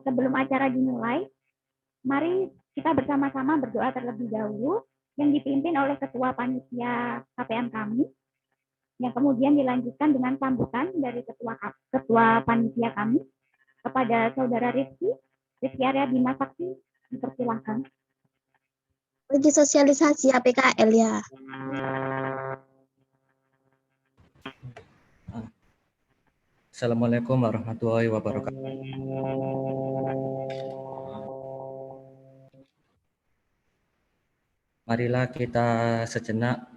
Sebelum acara dimulai, mari kita bersama-sama berdoa terlebih dahulu yang dipimpin oleh Ketua Panitia KPM kami, yang kemudian dilanjutkan dengan sambutan dari Ketua Panitia kami kepada Saudara Rizky Arya Bima Sakti, dipersilahkan. Lagi sosialisasi APKL ya. Assalamualaikum warahmatullahi wabarakatuh. Marilah kita sejenak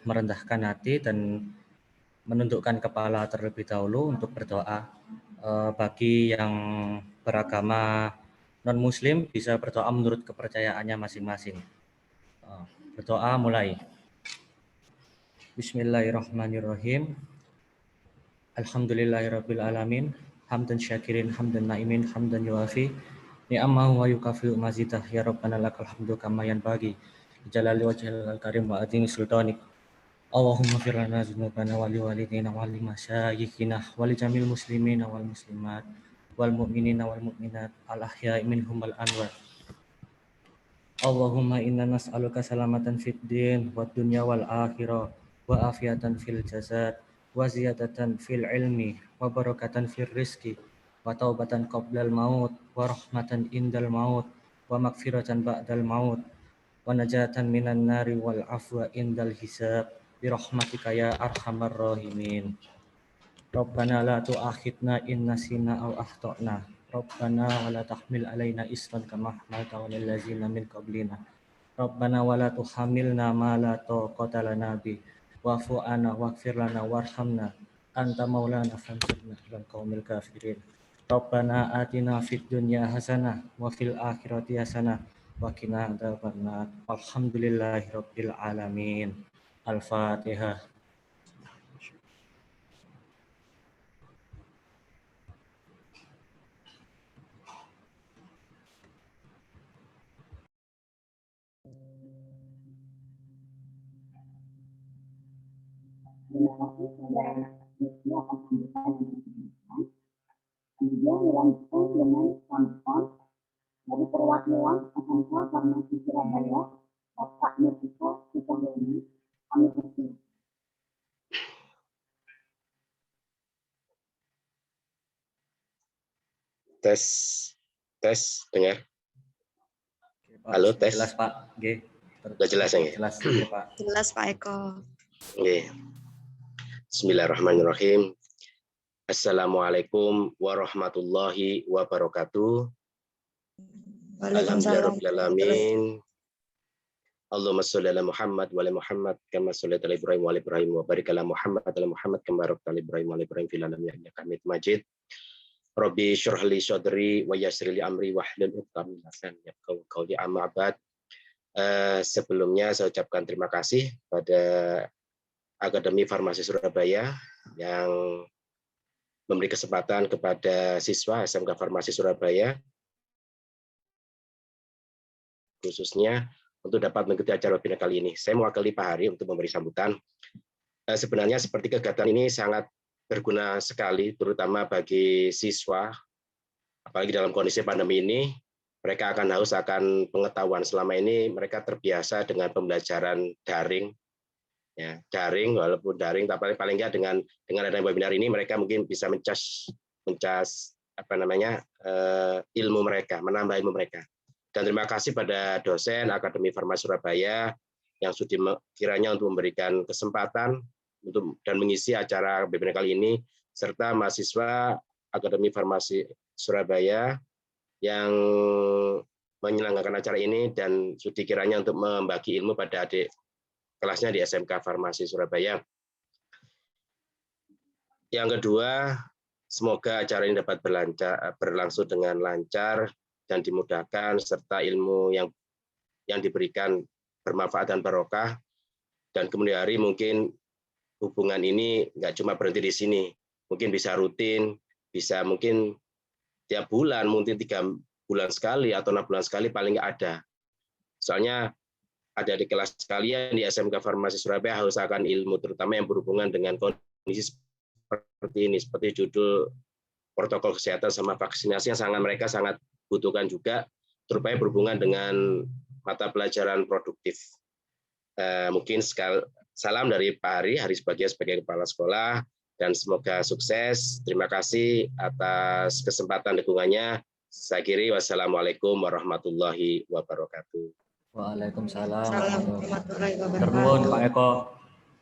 merendahkan hati dan menundukkan kepala terlebih dahulu untuk berdoa. Bagi yang beragama non-muslim bisa berdoa menurut kepercayaannya masing-masing. Berdoa mulai. Bismillahirrahmanirrahim. Alhamdulillahirabbil alamin. Hamdan syakirin, hamdan naimin, hamdan yuafi ni'amahu wa yukafi'u mazidah. Ya Rabbana lakal hamdu kama yanbaghi jalali wajhil karim wa azimi sultanik. Allahumma fir lana dzunubana wa li walidina wa li masyayikhina wa li jamil muslimina wal muslimat wal mu'minina wal mu'minat al ahya'i minhum wal anwar. Allahumma inna nas'aluka salamatan fid din wad dunya wal akhirah wa afiatan fil jasad wa ziyadatan fil ilmi wa barakatan fil rizki wa taubatan qablal maut wa rahmatan indal maut wa magfiratan ba'dal maut wa najatan minan nari wal afwa indal hisab bi rahmatika ya arhamar rahimin. Rabbana la tu'akhidna in nasina aw akhtana. Rabbana wa la tahmil alaina isran kama hamaltahu 'alal ladzina min qablina. Rabbana wa la tuhamilna ma la taqata lana bi. Wa'fu 'anna waghfir lana warhamna anta maulana fansurna 'alal qaumil kafirin. Rabbana atina fid dunya hasanah wa fil akhirati hasanah wa qina adzabannar. Alhamdulillahirabbil alamin. Al-Fatihah. Terima kasih Saudara Rizky atas sambutan yang diberikan. Kemudian dilanjutkan dengan sambutan dari perwakilan SMK Farmasi Surabaya, Bapak Nurtika Sucahyono. Kami persilakan. Tes dengar. Halo, tes. Jelas Pak. G. Sudah jelas ya? Jelas ya, Pak. Jelas Pak Eko. Oke. Bismillahirrahmanirrahim. Assalamualaikum warahmatullahi wabarakatuh. Alhamdulillahirrahmanirrahim. Allahumma sholli ala Muhammad wa ala Muhammad kama shallaita ala Ibrahim wa ala Ibrahim wa barik ala Muhammad wa ala Muhammad kama barakta ala Ibrahim wa ala Ibrahim fil alamin innaka Hamidum Majid. Rabbi shrah li sadri wa yassir li amri wahlul 'uqdatam min lisani yafqahu qawli amma ba'd. Sebelumnya saya ucapkan terima kasih pada Akademi Farmasi Surabaya yang memberi kesempatan kepada siswa SMK Farmasi Surabaya khususnya untuk dapat mengikuti acara webinar kali ini. Saya mewakili Pak Hari untuk memberi sambutan. Sebenarnya seperti kegiatan ini sangat berguna sekali, terutama bagi siswa, apalagi dalam kondisi pandemi ini, mereka akan haus akan pengetahuan. Selama ini mereka terbiasa dengan pembelajaran daring, ya, daring walaupun daring, tapi paling nggak dengan adanya webinar ini mereka mungkin bisa mencas ilmu mereka, menambah ilmu mereka. Dan terima kasih pada dosen Akademi Farmasi Surabaya yang sudah kiranya untuk memberikan kesempatan untuk dan mengisi acara webinar kali ini, serta mahasiswa Akademi Farmasi Surabaya yang menyelenggarakan acara ini dan sudah kiranya untuk membagi ilmu pada adik kelasnya di SMK Farmasi Surabaya. Yang kedua, semoga acara ini dapat berlangsung dengan lancar dan dimudahkan, serta ilmu yang diberikan bermanfaat dan barokah. Dan kemudian hari mungkin hubungan ini nggak cuma berhenti di sini, mungkin bisa rutin, bisa mungkin tiap bulan, mungkin 3 bulan sekali atau 6 bulan sekali paling nggak ada. Soalnya ada di kelas sekalian di SMK Farmasi Surabaya harus akan ilmu, terutama yang berhubungan dengan kondisi seperti ini, seperti judul protokol kesehatan sama vaksinasi yang mereka sangat butuhkan juga, terutama berhubungan dengan mata pelajaran produktif. Mungkin salam dari Pak Hari sebagai kepala sekolah, dan semoga sukses. Terima kasih atas kesempatan dukungannya. Saya akhiri, wassalamualaikum warahmatullahi wabarakatuh. Waalaikumsalam Warahmatullahi Ternuwun Pak Eko.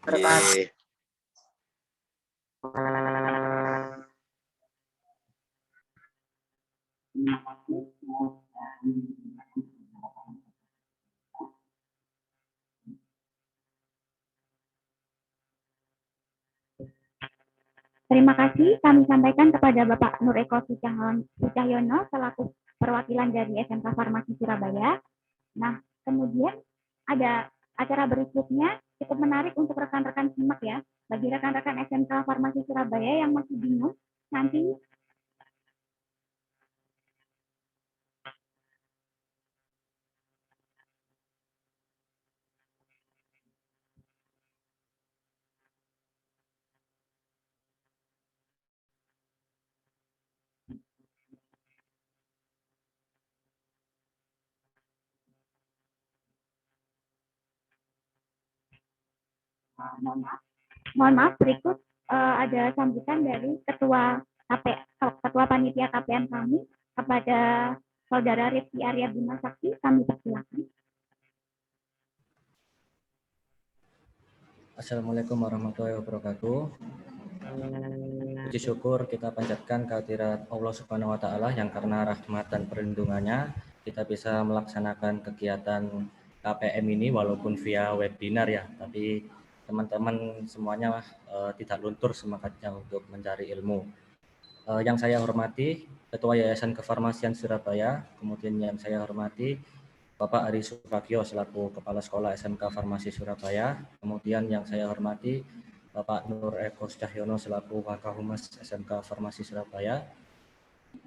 Oke. Terima kasih kami sampaikan kepada Bapak Nur Eko Sucahyono selaku perwakilan dari SMK Farmasi Surabaya. Nah, kemudian ada acara berikutnya cukup menarik untuk rekan-rekan simak ya. Bagi rekan-rekan SMK Farmasi Surabaya yang masih bingung, nanti mohon maaf berikut ada sambutan dari ketua panitia KPM kami kepada Saudara Rifki Arya Bima Sakti, kami persilakan. Assalamualaikum warahmatullahi wabarakatuh. Puji syukur kita panjatkan kehadirat Allah Subhanahu wa taala yang karena rahmat dan perlindungannya kita bisa melaksanakan kegiatan KPM ini walaupun via webinar ya, tapi teman-teman semuanya tidak luntur semangatnya untuk mencari ilmu. Yang saya hormati Ketua Yayasan Kefarmasian Surabaya, kemudian yang saya hormati Bapak Ari Subagio selaku Kepala Sekolah SMK Farmasi Surabaya, kemudian yang saya hormati Bapak Nur Eko Sucahyono selaku Wakahumas SMK Farmasi Surabaya,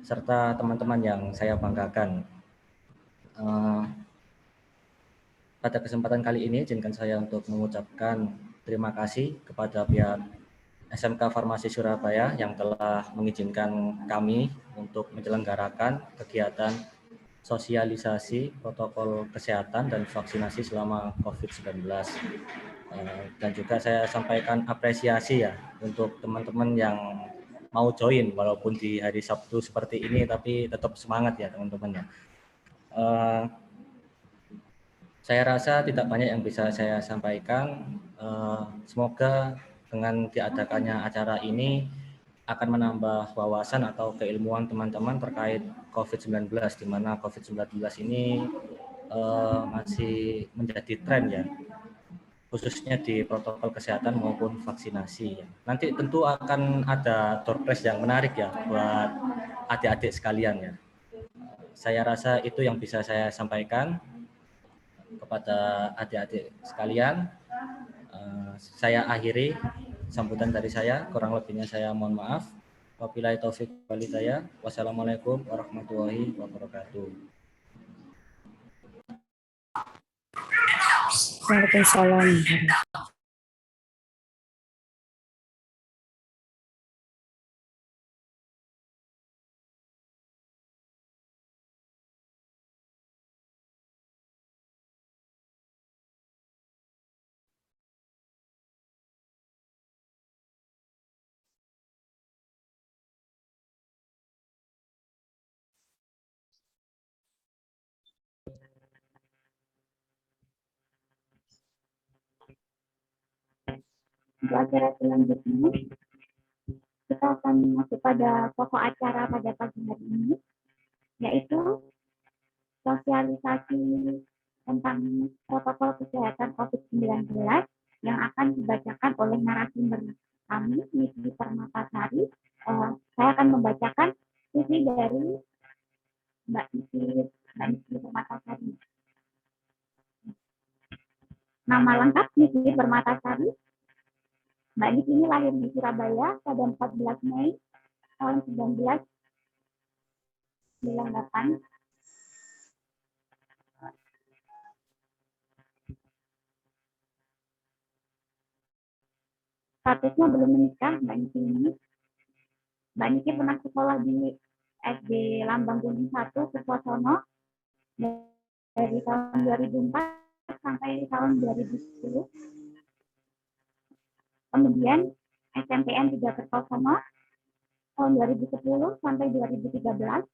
serta teman-teman yang saya banggakan. Pada kesempatan kali ini, izinkan saya untuk mengucapkan terima kasih kepada pihak SMK Farmasi Surabaya yang telah mengizinkan kami untuk menyelenggarakan kegiatan sosialisasi protokol kesehatan dan vaksinasi selama COVID-19. Dan juga saya sampaikan apresiasi ya untuk teman-teman yang mau join walaupun di hari Sabtu seperti ini, tapi tetap semangat ya teman-teman ya. Saya rasa tidak banyak yang bisa saya sampaikan. Semoga dengan diadakannya acara ini akan menambah wawasan atau keilmuan teman-teman terkait COVID-19, di mana COVID-19 ini masih menjadi tren ya, khususnya di protokol kesehatan maupun vaksinasi. Nanti tentu akan ada door prize yang menarik ya buat adik-adik sekalian ya. Saya rasa itu yang bisa saya sampaikan kepada adik-adik sekalian. Saya akhiri sambutan dari saya, kurang lebihnya saya mohon maaf. Wabillahi taufik wal hidayah. Wassalamualaikum warahmatullahi wabarakatuh. Waalaikumsalam. Untuk acara selanjutnya, kita akan masuk pada pokok acara pada pagi hari ini, yaitu sosialisasi tentang protokol kesehatan COVID-19 yang akan dibacakan oleh narasumber kami, Niki Permatasari. Saya akan membacakan sisi dari Mbak Niki Permatasari. Nama lengkap Niki Permatasari. Mbak Niki ini lahir di Surabaya pada 14 Mei tahun 1998. Statusnya belum menikah, Mbak Niki ini. Mbak Niki pernah sekolah di SD Lambang Gunung 1 Kertosono dari tahun 2004 sampai tahun 2010. Kemudian SMPN 3 Kertosono tahun 2010 sampai 2013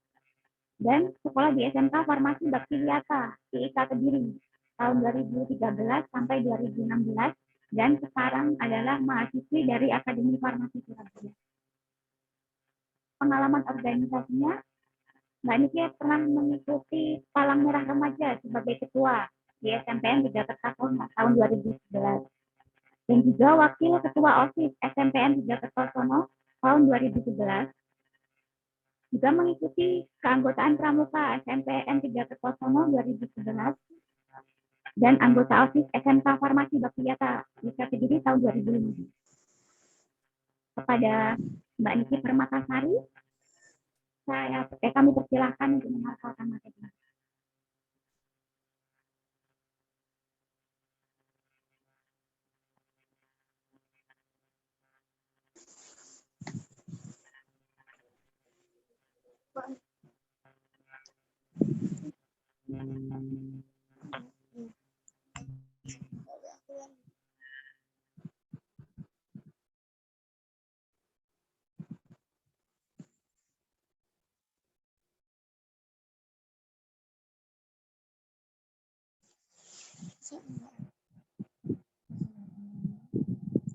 dan sekolah di SMK Farmasi Bakti Wiyata IIK Kediri tahun 2013 sampai 2016 dan sekarang adalah mahasiswi dari Akademi Farmasi Surabaya. Pengalaman organisasinya, Mbak Niki pernah mengikuti Palang Merah Remaja sebagai ketua di SMPN 3 Kertosono tahun 2011 dan juga wakil ketua OSIS SMPN 3 Kertosono tahun 2011, juga mengikuti keanggotaan pramuka SMPN 3 Kertosono 2011 dan anggota OSIS SMK Farmasi Bakti Wiyata IIK Kediri tahun 2015. Kepada Mbak Niki Permatasari, kami persilahkan untuk menghafalkan materi.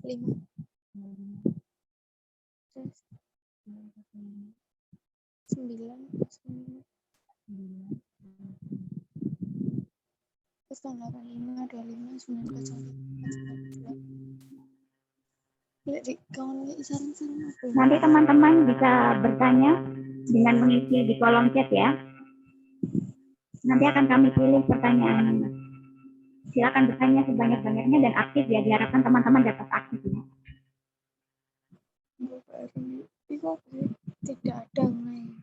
Lima. Sembilan. Terus tahun 85, 25, 19, Nanti teman-teman bisa bertanya dengan mengisi di kolom chat ya. Nanti akan kami pilih pertanyaan. Silakan bertanya sebanyak-banyaknya dan aktif ya, diharapkan teman-teman dapat aktif ya. tidak ada Mai.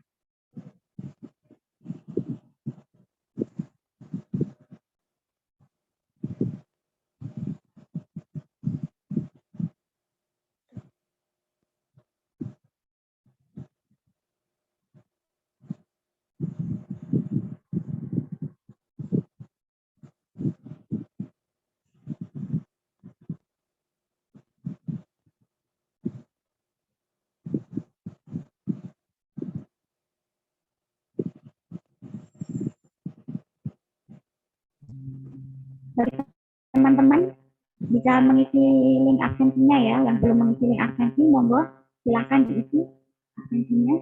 Teman-teman bisa mengisi link absensinya ya. Yang belum mengisi link absensi, monggo silakan diisi absensinya.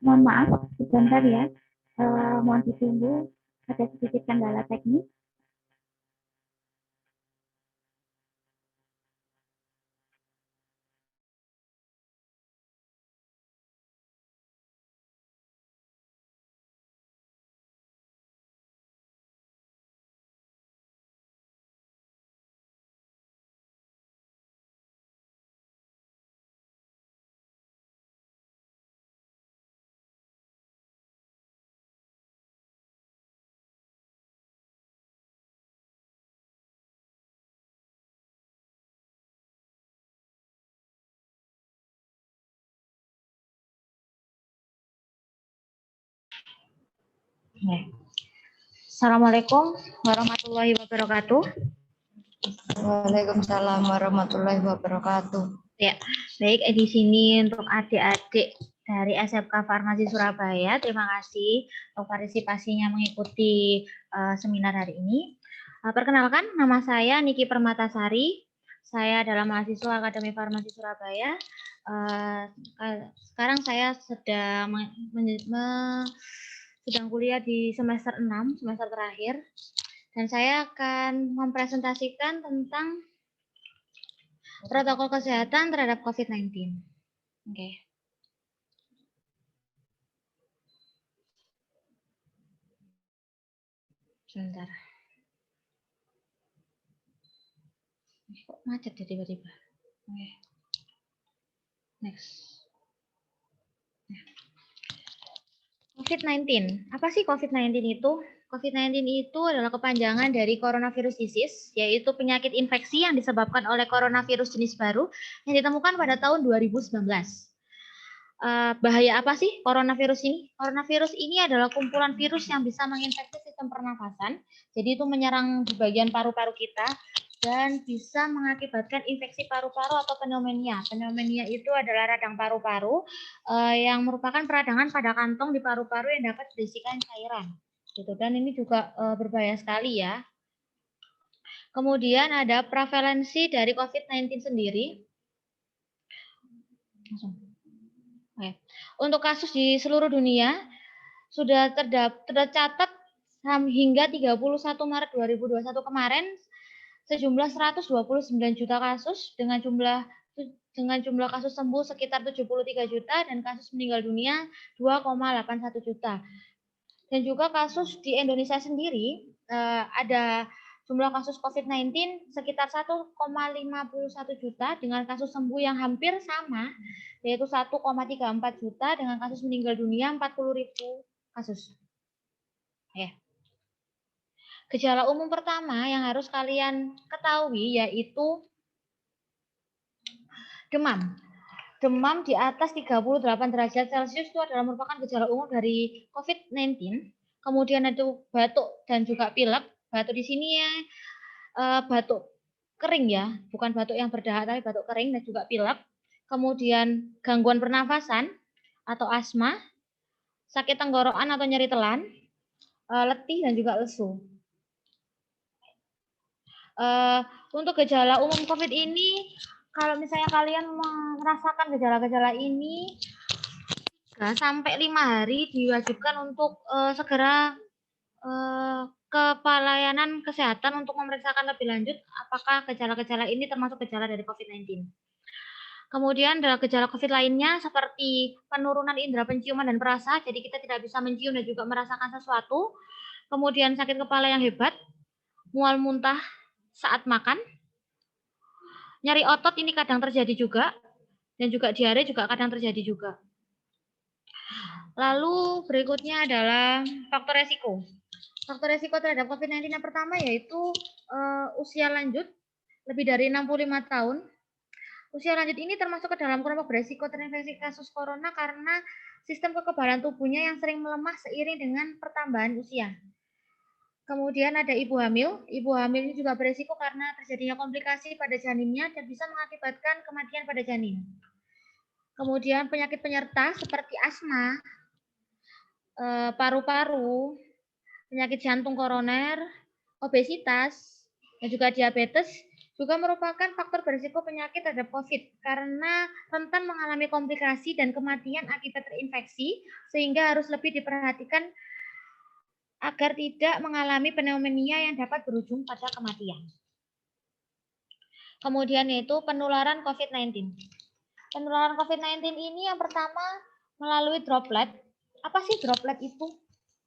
Mohon maaf, sebentar ya. Mohon ditunggu, ada sedikit kendala teknis. Assalamualaikum warahmatullahi wabarakatuh. Waalaikumsalam warahmatullahi wabarakatuh. Ya, baik di sini untuk adik-adik dari SMK Farmasi Surabaya. Terima kasih untuk partisipasinya mengikuti seminar hari ini. Perkenalkan, nama saya Niki Permatasari. Saya adalah mahasiswa Akademi Farmasi Surabaya. Sekarang saya sedang kuliah di semester 6, semester terakhir. Dan saya akan mempresentasikan tentang protokol kesehatan terhadap COVID-19. Oke. Sebentar. Kok macet ya tiba-tiba? Oke. Next. COVID-19. Apa sih COVID-19 itu? COVID-19 itu adalah kepanjangan dari coronavirus disease, yaitu penyakit infeksi yang disebabkan oleh coronavirus jenis baru yang ditemukan pada tahun 2019. Bahaya apa sih coronavirus ini? Coronavirus ini adalah kumpulan virus yang bisa menginfeksi sistem pernafasan, jadi itu menyerang di bagian paru-paru kita dan bisa mengakibatkan infeksi paru-paru atau pneumonia. Pneumonia itu adalah radang paru-paru yang merupakan peradangan pada kantong di paru-paru yang dapat berisikan cairan. Gitu. Dan ini juga berbahaya sekali ya. Kemudian ada prevalensi dari COVID-19 sendiri. Oke. Untuk kasus di seluruh dunia sudah tercatat hingga 31 Maret 2021 kemarin sejumlah 129 juta kasus dengan jumlah kasus sembuh sekitar 73 juta dan kasus meninggal dunia 2,81 juta. Dan juga kasus di Indonesia sendiri ada jumlah kasus COVID-19 sekitar 1,51 juta dengan kasus sembuh yang hampir sama, yaitu 1,34 juta dengan kasus meninggal dunia 40.000 kasus. Ya. Gejala umum pertama yang harus kalian ketahui yaitu demam. Demam di atas 38 derajat Celcius itu adalah merupakan gejala umum dari COVID-19. Kemudian ada batuk dan juga pilek. Batuk di sini ya batuk kering ya, bukan batuk yang berdahak tapi batuk kering dan juga pilek. Kemudian gangguan pernafasan atau asma, sakit tenggorokan atau nyeri telan, letih dan juga lesu. Untuk gejala umum COVID ini, kalau misalnya kalian merasakan gejala-gejala ini 3 sampai 5 hari diwajibkan untuk segera ke pelayanan kesehatan untuk memeriksakan lebih lanjut apakah gejala-gejala ini termasuk gejala dari COVID-19. Kemudian adalah gejala COVID lainnya seperti penurunan indera penciuman dan perasa, jadi kita tidak bisa mencium dan juga merasakan sesuatu. Kemudian sakit kepala yang hebat, mual muntah saat makan, nyeri otot ini kadang terjadi juga, dan juga diare juga kadang terjadi juga. Lalu berikutnya adalah faktor resiko. Faktor resiko terhadap COVID-19 yang pertama yaitu usia lanjut lebih dari 65 tahun. Usia lanjut ini termasuk ke dalam kelompok beresiko terinfeksi kasus corona karena sistem kekebalan tubuhnya yang sering melemah seiring dengan pertambahan usia. Kemudian ada ibu hamil. Ibu hamil ini juga beresiko karena terjadinya komplikasi pada janinnya dan bisa mengakibatkan kematian pada janin. Kemudian penyakit penyerta seperti asma, paru-paru, penyakit jantung koroner, obesitas, dan juga diabetes juga merupakan faktor berisiko penyakit terhadap COVID karena rentan mengalami komplikasi dan kematian akibat terinfeksi, sehingga harus lebih diperhatikan agar tidak mengalami pneumonia yang dapat berujung pada kematian. Kemudian yaitu penularan COVID-19. Penularan COVID-19 ini yang pertama melalui droplet. Apa sih droplet itu?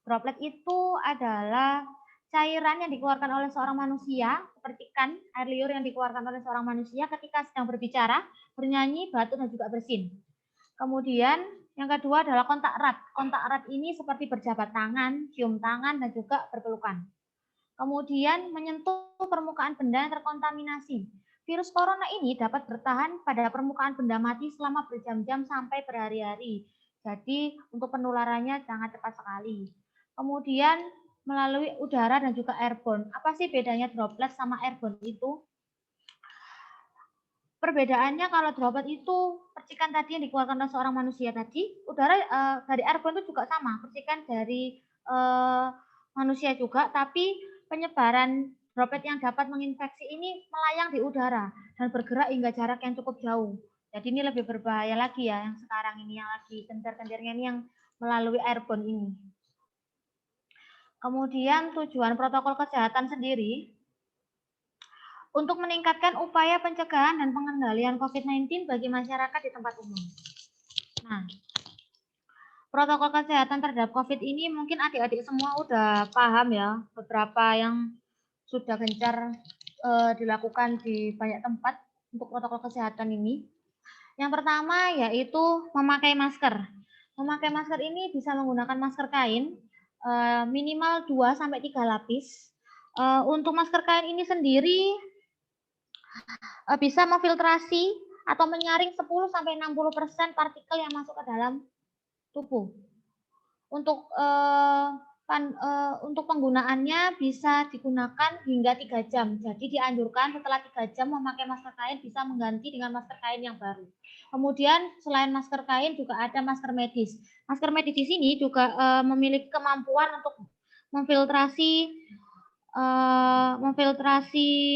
Droplet itu adalah cairan yang dikeluarkan oleh seorang manusia, seperti kan air liur yang dikeluarkan oleh seorang manusia ketika sedang berbicara, bernyanyi, batuk, dan juga bersin. Kemudian yang kedua adalah kontak erat. Kontak erat ini seperti berjabat tangan, cium tangan, dan juga berpelukan. Kemudian menyentuh permukaan benda yang terkontaminasi. Virus corona ini dapat bertahan pada permukaan benda mati selama berjam-jam sampai berhari-hari. Jadi untuk penularannya sangat cepat sekali. Kemudian melalui udara dan juga airborne. Apa sih bedanya droplet sama airborne itu? Perbedaannya kalau droplet itu percikan tadi yang dikeluarkan oleh seorang manusia tadi, udara dari airborne itu juga sama, percikan dari manusia juga, tapi penyebaran droplet yang dapat menginfeksi ini melayang di udara dan bergerak hingga jarak yang cukup jauh. Jadi ini lebih berbahaya lagi ya, yang sekarang ini yang lagi gencar-gencarnya ini yang melalui airborne ini. Kemudian tujuan protokol kesehatan sendiri untuk meningkatkan upaya pencegahan dan pengendalian COVID-19 bagi masyarakat di tempat umum. Nah, protokol kesehatan terhadap COVID ini mungkin adik-adik semua udah paham ya, beberapa yang sudah gencar dilakukan di banyak tempat untuk protokol kesehatan ini. Yang pertama yaitu memakai masker. Memakai masker ini bisa menggunakan masker kain minimal 2-3 lapis. Untuk masker kain ini sendiri bisa memfiltrasi atau menyaring 10-60% partikel yang masuk ke dalam tubuh. Untuk penggunaannya bisa digunakan hingga 3 jam. Jadi dianjurkan setelah 3 jam memakai masker kain bisa mengganti dengan masker kain yang baru. Kemudian selain masker kain juga ada masker medis. Masker medis di sini juga memiliki kemampuan untuk memfiltrasi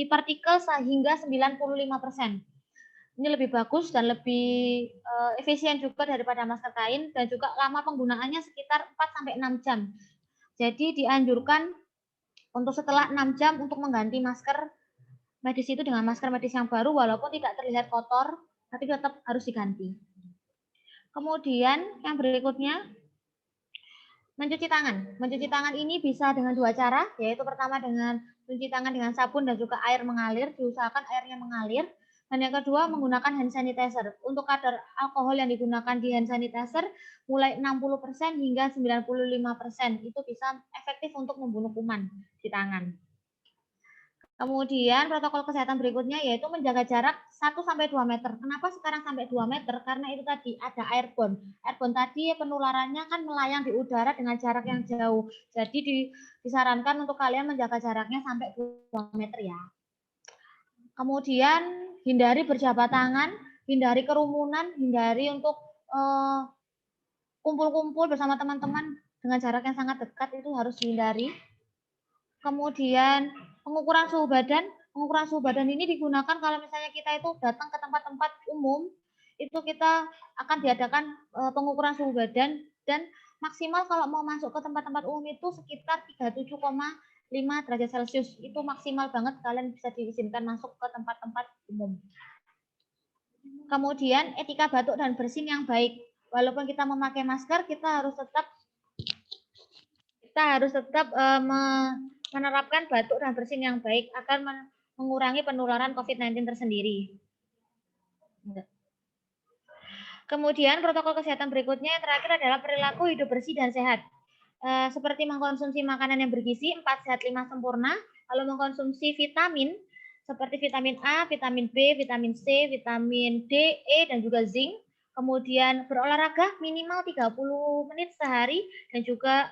partikel sehingga 95%. Ini lebih bagus dan lebih efisien juga daripada masker kain dan juga lama penggunaannya sekitar 4-6 jam. Jadi dianjurkan untuk setelah 6 jam untuk mengganti masker medis itu dengan masker medis yang baru walaupun tidak terlihat kotor, tapi tetap harus diganti. Kemudian yang berikutnya mencuci tangan. Mencuci tangan ini bisa dengan 2 cara, yaitu pertama dengan mencuci tangan dengan sabun dan juga air mengalir, diusahakan airnya mengalir. Dan yang kedua menggunakan hand sanitizer. Untuk kadar alkohol yang digunakan di hand sanitizer mulai 60% hingga 95%. Itu bisa efektif untuk membunuh kuman di tangan. Kemudian protokol kesehatan berikutnya yaitu menjaga jarak 1-2 meter. Kenapa sekarang sampai 2 meter? Karena itu tadi ada airborne. Airborne tadi penularannya kan melayang di udara dengan jarak yang jauh. Jadi disarankan untuk kalian menjaga jaraknya sampai 2 meter ya. Kemudian hindari berjabat tangan, hindari kerumunan, hindari untuk kumpul-kumpul bersama teman-teman dengan jarak yang sangat dekat itu harus dihindari. Kemudian pengukuran suhu badan. Pengukuran suhu badan ini digunakan kalau misalnya kita itu datang ke tempat-tempat umum, itu kita akan diadakan pengukuran suhu badan dan maksimal kalau mau masuk ke tempat-tempat umum itu sekitar 37,5 derajat Celcius. Itu maksimal banget kalian bisa diizinkan masuk ke tempat-tempat umum. Kemudian etika batuk dan bersin yang baik. Walaupun kita memakai masker, kita harus tetap menerapkan batuk dan bersin yang baik akan mengurangi penularan COVID-19 tersendiri. Kemudian protokol kesehatan berikutnya yang terakhir adalah perilaku hidup bersih dan sehat. Seperti mengkonsumsi makanan yang bergizi, 4 sehat 5 sempurna, lalu mengkonsumsi vitamin seperti vitamin A, vitamin B, vitamin C, vitamin D, E, dan juga zinc. Kemudian berolahraga minimal 30 menit sehari dan juga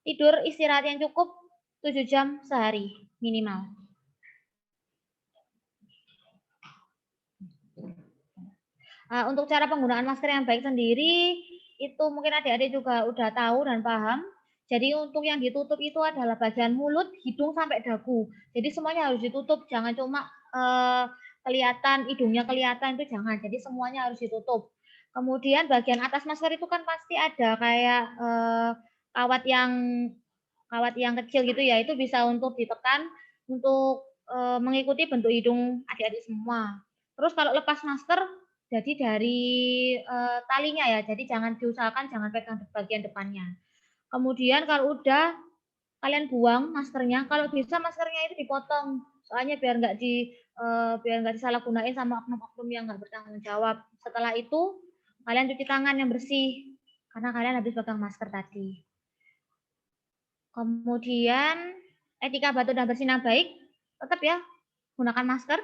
tidur istirahat yang cukup 7 jam sehari minimal. Untuk cara penggunaan masker yang baik sendiri, itu mungkin adik-adik juga udah tahu dan paham. Jadi untuk yang ditutup itu adalah bagian mulut, hidung, sampai dagu. Jadi semuanya harus ditutup, jangan cuma kelihatan, hidungnya kelihatan itu jangan. Jadi semuanya harus ditutup. Kemudian bagian atas masker itu kan pasti ada kayak kawat yang kecil gitu ya, itu bisa untuk ditekan untuk mengikuti bentuk hidung adik-adik semua. Terus kalau lepas masker, jadi dari talinya ya, jadi jangan diusahakan jangan pegang bagian depannya. Kemudian kalau udah kalian buang maskernya, kalau bisa maskernya itu dipotong, soalnya biar nggak disalahgunain sama oknum-oknum yang nggak bertanggung jawab. Setelah itu kalian cuci tangan yang bersih karena kalian habis pegang masker tadi. Kemudian etika batuk dan bersin yang baik, tetap ya gunakan masker.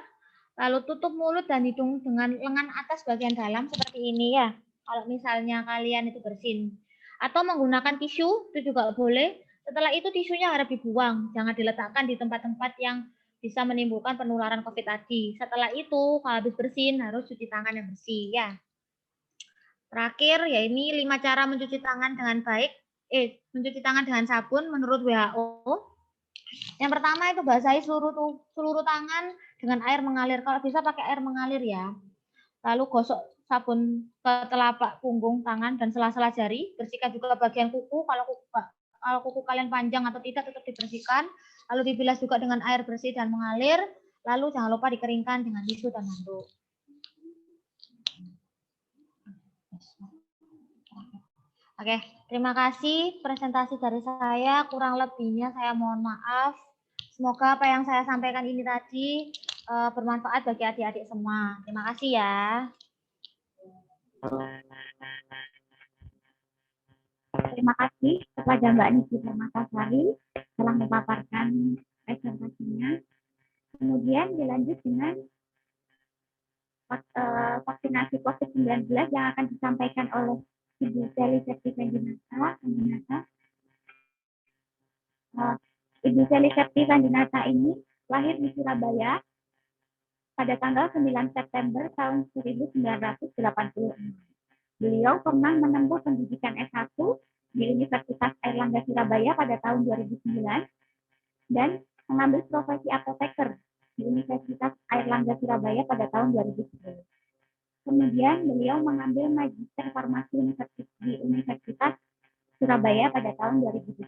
Lalu tutup mulut dan hidung dengan lengan atas bagian dalam seperti ini ya. Kalau misalnya kalian itu bersin. Atau menggunakan tisu, itu juga boleh. Setelah itu tisunya harus dibuang. Jangan diletakkan di tempat-tempat yang bisa menimbulkan penularan COVID tadi. Setelah itu, kalau habis bersin, harus cuci tangan yang bersih ya. Terakhir, ya ini 5 cara mencuci tangan dengan baik. Mencuci tangan dengan sabun menurut WHO. Yang pertama itu basahi seluruh tangan dengan air mengalir. Kalau bisa pakai air mengalir ya. Lalu gosok sabun ke telapak punggung tangan dan sela-sela jari. Bersihkan juga bagian kuku. Kalau kuku kalian panjang atau tidak tetap dibersihkan. Lalu dibilas juga dengan air bersih dan mengalir. Lalu jangan lupa dikeringkan dengan tisu dan handuk. Oke, terima kasih presentasi dari saya. Kurang lebihnya saya mohon maaf. Semoga apa yang saya sampaikan ini tadi bermanfaat bagi adik-adik semua. Terima kasih ya. Terima kasih kepada Mbak Niki Permatasari telah memaparkan presentasinya. Kemudian dilanjut dengan vaksinasi COVID-19 yang akan disampaikan oleh Ibu Sally Septi-Fendinata. Ibu Sally Septi-Fendinata ini lahir di Surabaya pada tanggal 9 September tahun 1986. Beliau pernah menempuh pendidikan S1 di Universitas Airlangga Surabaya pada tahun 2009 dan mengambil profesi apoteker di Universitas Airlangga Surabaya pada tahun 2010. Kemudian beliau mengambil magister farmasi di Universitas Surabaya pada tahun 2017.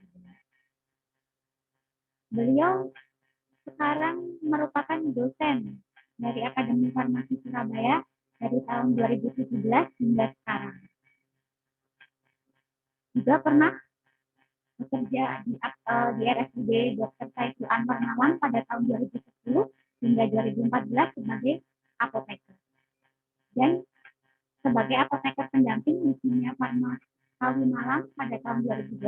Beliau sekarang merupakan dosen dari Akademi Farmasi Surabaya dari tahun 2017 hingga sekarang. Juga pernah bekerja di RSUD Dr. Saiful Anwar Nawang pada tahun 2010 hingga 2014 sebagai apoteker. Dan sebagai apoteker pendamping di Kimia Farma Kawi Malang pada tahun 2012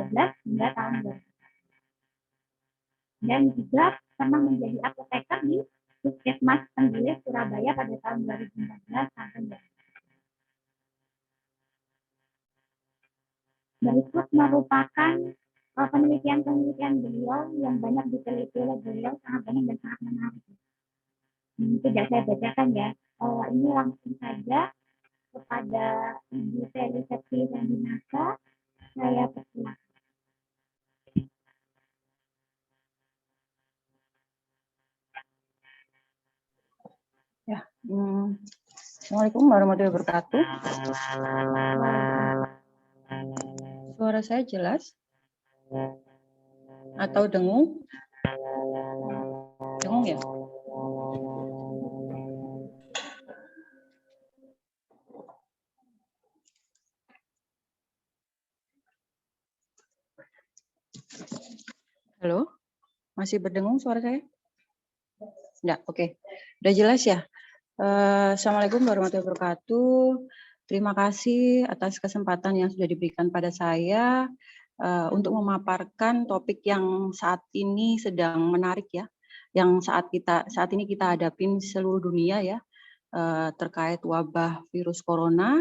hingga tahun 2014. Dan juga pernah menjadi apoteker di Puskesmas Tenggilis Surabaya pada tahun 2014 sampai 2014. Berikut merupakan penelitian-penelitian beliau yang banyak diteliti oleh beliau, sangat banyak dan sangat menarik. Tidak saya bacakan ya. Ini langsung saja kepada Ibu Sally Septi-Fendinata, saya persilakan. Ya, Assalamualaikum warahmatullahi wabarakatuh. Suara saya jelas? Atau dengung? Dengung ya? Halo? Masih berdengung suara saya? Enggak, oke. Udah jelas ya? Assalamualaikum warahmatullahi wabarakatuh. Terima kasih atas kesempatan yang sudah diberikan pada saya untuk memaparkan topik yang saat ini sedang menarik ya, yang saat ini kita hadapin seluruh dunia ya, terkait wabah virus corona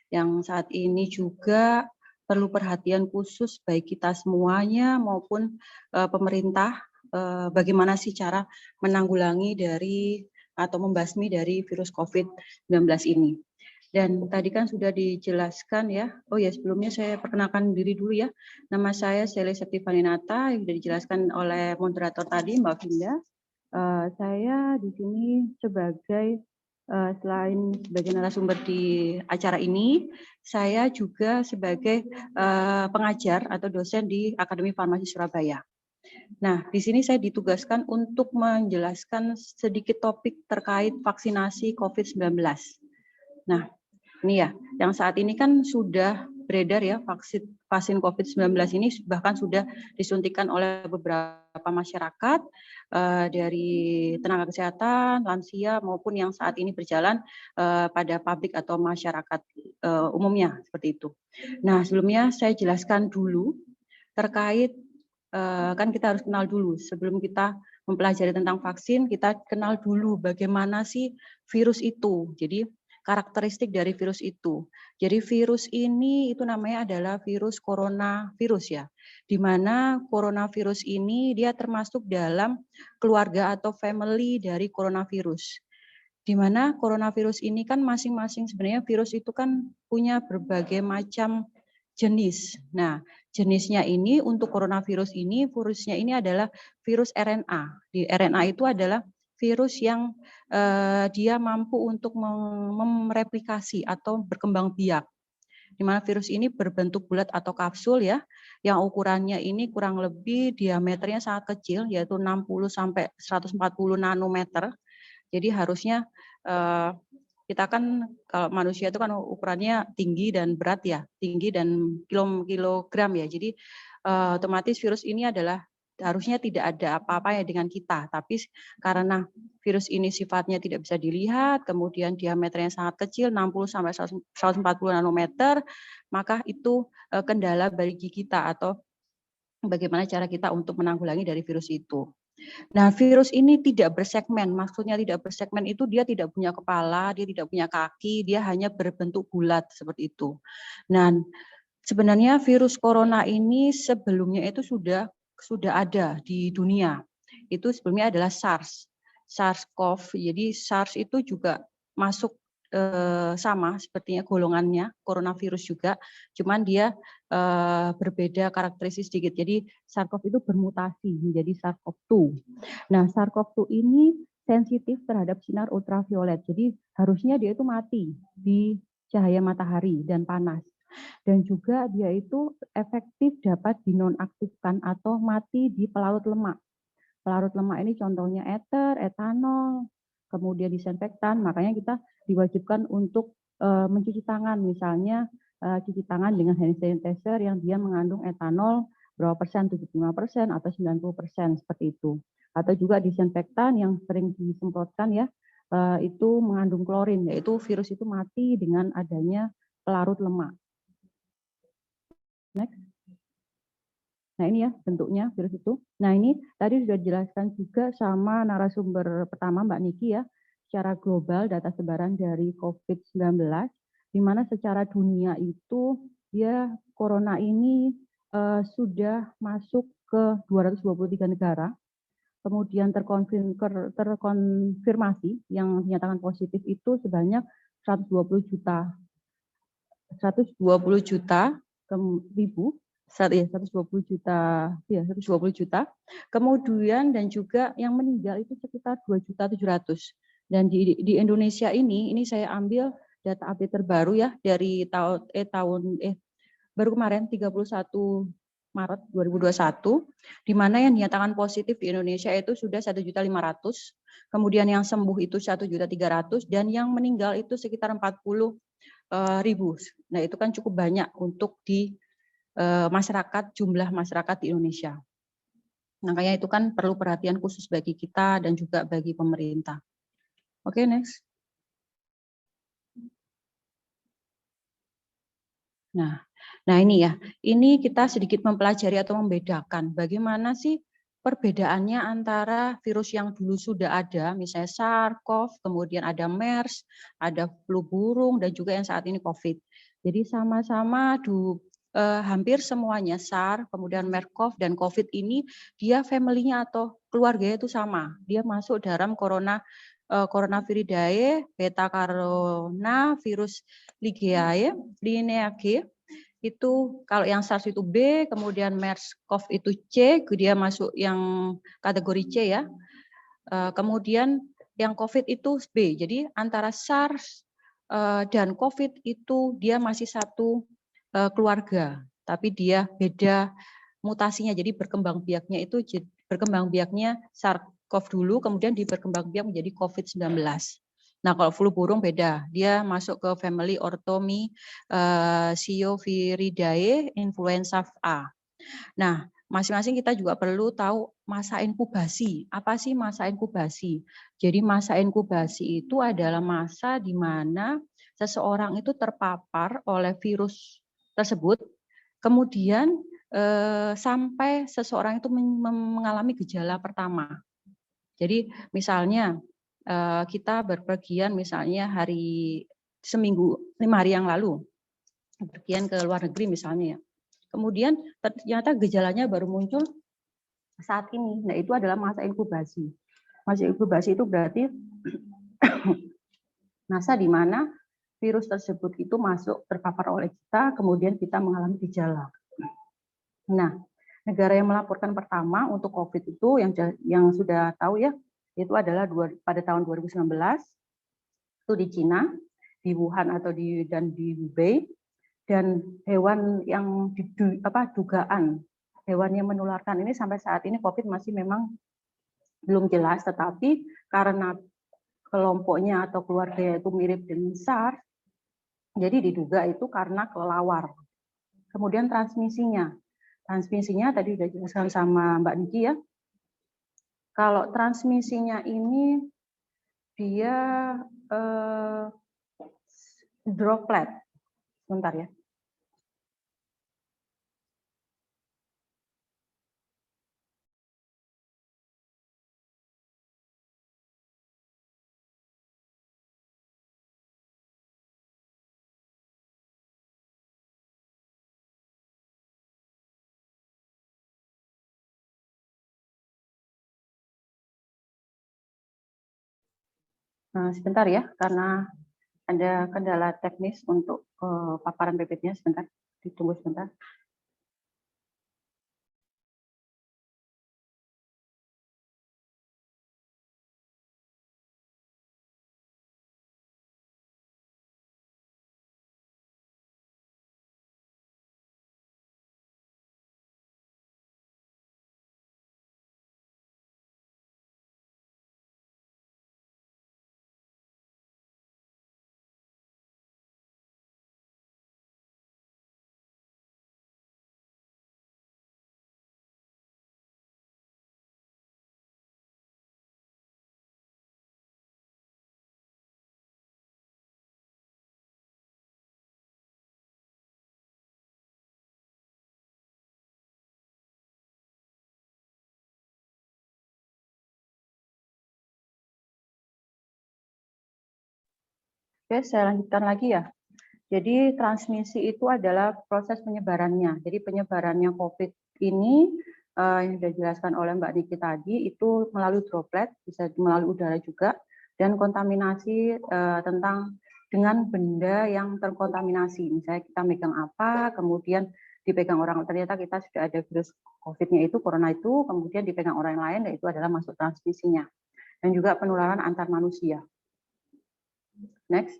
yang saat ini juga perlu perhatian khusus baik kita semuanya maupun pemerintah. Bagaimana sih cara menanggulangi dari atau membasmi dari virus COVID-19 ini. Dan tadi kan sudah dijelaskan ya, oh ya sebelumnya saya perkenalkan diri dulu ya, nama saya Sally Septi-Fendinata yang sudah dijelaskan oleh moderator tadi Mbak Vinda. Saya di sini sebagai selain sebagai narasumber di acara ini, saya juga sebagai pengajar atau dosen di Akademi Farmasi Surabaya. Nah, di sini saya ditugaskan untuk menjelaskan sedikit topik terkait vaksinasi COVID-19. Nah, ini ya, yang saat ini kan sudah beredar ya vaksin COVID-19 ini bahkan sudah disuntikan oleh beberapa masyarakat dari tenaga kesehatan, lansia maupun yang saat ini berjalan pada publik atau masyarakat umumnya seperti itu. Nah, sebelumnya saya jelaskan dulu terkait kan kita harus kenal dulu sebelum kita mempelajari tentang vaksin, kita kenal dulu bagaimana sih virus itu. Jadi karakteristik dari virus itu. Jadi virus ini itu namanya adalah virus coronavirus ya. Di mana coronavirus ini dia termasuk dalam keluarga atau family dari coronavirus. Di mana coronavirus ini kan masing-masing sebenarnya virus itu kan punya berbagai macam jenis. Nah, jenisnya ini untuk coronavirus ini, virusnya ini adalah virus RNA. Di RNA itu adalah virus yang dia mampu untuk mereplikasi atau berkembang biak. Di mana virus ini berbentuk bulat atau kapsul ya, yang ukurannya ini kurang lebih diameternya sangat kecil, yaitu 60 sampai 140 nanometer. Jadi harusnya kita kan kalau manusia itu kan ukurannya tinggi dan berat ya, tinggi dan kilogram ya. Jadi otomatis virus ini adalah harusnya tidak ada apa-apa ya dengan kita, tapi karena virus ini sifatnya tidak bisa dilihat, kemudian diameternya sangat kecil 60 sampai 140 nanometer, maka itu kendala bagi kita atau bagaimana cara kita untuk menanggulangi dari virus itu. Nah, virus ini tidak bersegmen, maksudnya tidak bersegmen itu dia tidak punya kepala, dia tidak punya kaki, dia hanya berbentuk bulat seperti itu. Nah, sebenarnya virus corona ini sebelumnya itu sudah ada di dunia. Itu sebelumnya adalah SARS-CoV. Jadi SARS itu juga masuk sama sepertinya golongannya coronavirus juga, cuman dia berbeda karakteristik sedikit. Jadi SARS-CoV itu bermutasi menjadi SARS-CoV-2. Nah, SARS-CoV-2 ini sensitif terhadap sinar ultraviolet. Jadi harusnya dia itu mati di cahaya matahari dan panas. Dan juga dia itu efektif dapat dinonaktifkan atau mati di pelarut lemak. Pelarut lemak ini contohnya ether, etanol, kemudian disinfektan. Makanya kita diwajibkan untuk mencuci tangan, misalnya cuci tangan dengan hand sanitizer yang dia mengandung etanol berapa persen, 75% atau 90% seperti itu. Atau juga disinfektan yang sering disemprotkan ya, itu mengandung klorin, yaitu virus itu mati dengan adanya pelarut lemak. Next. Nah ini ya bentuknya virus itu. Nah ini tadi sudah dijelaskan juga sama narasumber pertama Mbak Niki ya, secara global data sebaran dari COVID-19, di mana secara dunia itu ya corona ini sudah masuk ke 223 negara, kemudian terkonfirmasi yang dinyatakan positif itu sebanyak 120 juta ribu. 120 juta. Kemudian dan juga yang meninggal itu sekitar 2.700.000. Dan di Indonesia ini saya ambil data update terbaru ya dari baru kemarin 31 Maret 2021, di mana yang dinyatakan positif di Indonesia itu sudah 1.500.000, kemudian yang sembuh itu 1.300.000 dan yang meninggal itu sekitar 40.000. Nah itu kan cukup banyak untuk di masyarakat, jumlah masyarakat di Indonesia. Makanya itu kan perlu perhatian khusus bagi kita dan juga bagi pemerintah. Oke, next. Nah ini ya, ini kita sedikit mempelajari atau membedakan bagaimana sih perbedaannya antara virus yang dulu sudah ada, misalnya SARS-CoV, kemudian ada MERS, ada flu burung, dan juga yang saat ini COVID. Jadi sama-sama hampir semuanya SARS, kemudian MERS-CoV dan COVID ini dia family-nya atau keluarganya itu sama. Dia masuk dalam Coronaviridae, beta coronavirus lineage. Itu kalau yang SARS itu B, kemudian MERS-CoV itu C, dia masuk yang kategori C ya. Kemudian yang COVID itu B. Jadi antara SARS dan COVID itu dia masih satu keluarga, tapi dia beda mutasinya. Jadi berkembang biaknya itu SARS-CoV dulu, kemudian berkembang biak menjadi COVID-19. Nah, kalau flu burung beda, dia masuk ke family Orthomycoviridae influenza A. Nah, masing-masing kita juga perlu tahu masa inkubasi. Apa sih masa inkubasi? Jadi masa inkubasi itu adalah masa di mana seseorang itu terpapar oleh virus tersebut, kemudian sampai seseorang itu mengalami gejala pertama. Jadi misalnya kita berpergian misalnya 5 hari yang lalu, berpergian ke luar negeri misalnya ya. Kemudian ternyata gejalanya baru muncul saat ini. Nah, itu adalah masa inkubasi. Masa inkubasi itu berarti masa di mana virus tersebut itu masuk terpapar oleh kita, kemudian kita mengalami gejala. Nah, negara yang melaporkan pertama untuk COVID itu yang sudah tahu ya, itu adalah pada tahun 2019 itu di Cina, di Wuhan dan di Hubei. Dan hewan yang dugaan hewan yang menularkan ini sampai saat ini COVID masih memang belum jelas, tetapi karena kelompoknya atau keluarganya itu mirip dengan SARS, jadi diduga itu karena kelelawar. Kemudian transmisinya tadi sudah dijelaskan sama Mbak Niki ya. Kalau transmisinya ini dia droplet. Sebentar ya. Nah, sebentar ya, karena ada kendala teknis untuk paparan PPT-nya, sebentar, ditunggu sebentar. Oke, saya lanjutkan lagi ya. Jadi transmisi itu adalah proses penyebarannya. Jadi penyebarannya COVID ini yang sudah dijelaskan oleh Mbak Niki tadi itu melalui droplet, bisa melalui udara juga, dan kontaminasi dengan benda yang terkontaminasi. Misalnya kita megang apa, kemudian dipegang orang, ternyata kita sudah ada virus COVID-nya itu, corona itu, kemudian dipegang orang lain, dan itu adalah masuk transmisinya. Dan juga penularan antar manusia. Next.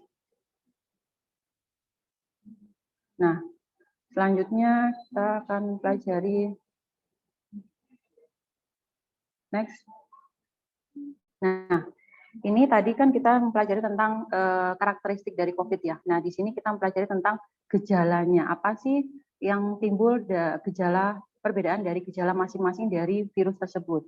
Nah, selanjutnya kita akan pelajari next. Nah, ini tadi kan kita mempelajari tentang karakteristik dari COVID ya. Nah, di sini kita mempelajari tentang gejalanya. Apa sih yang timbul perbedaan dari gejala masing-masing dari virus tersebut.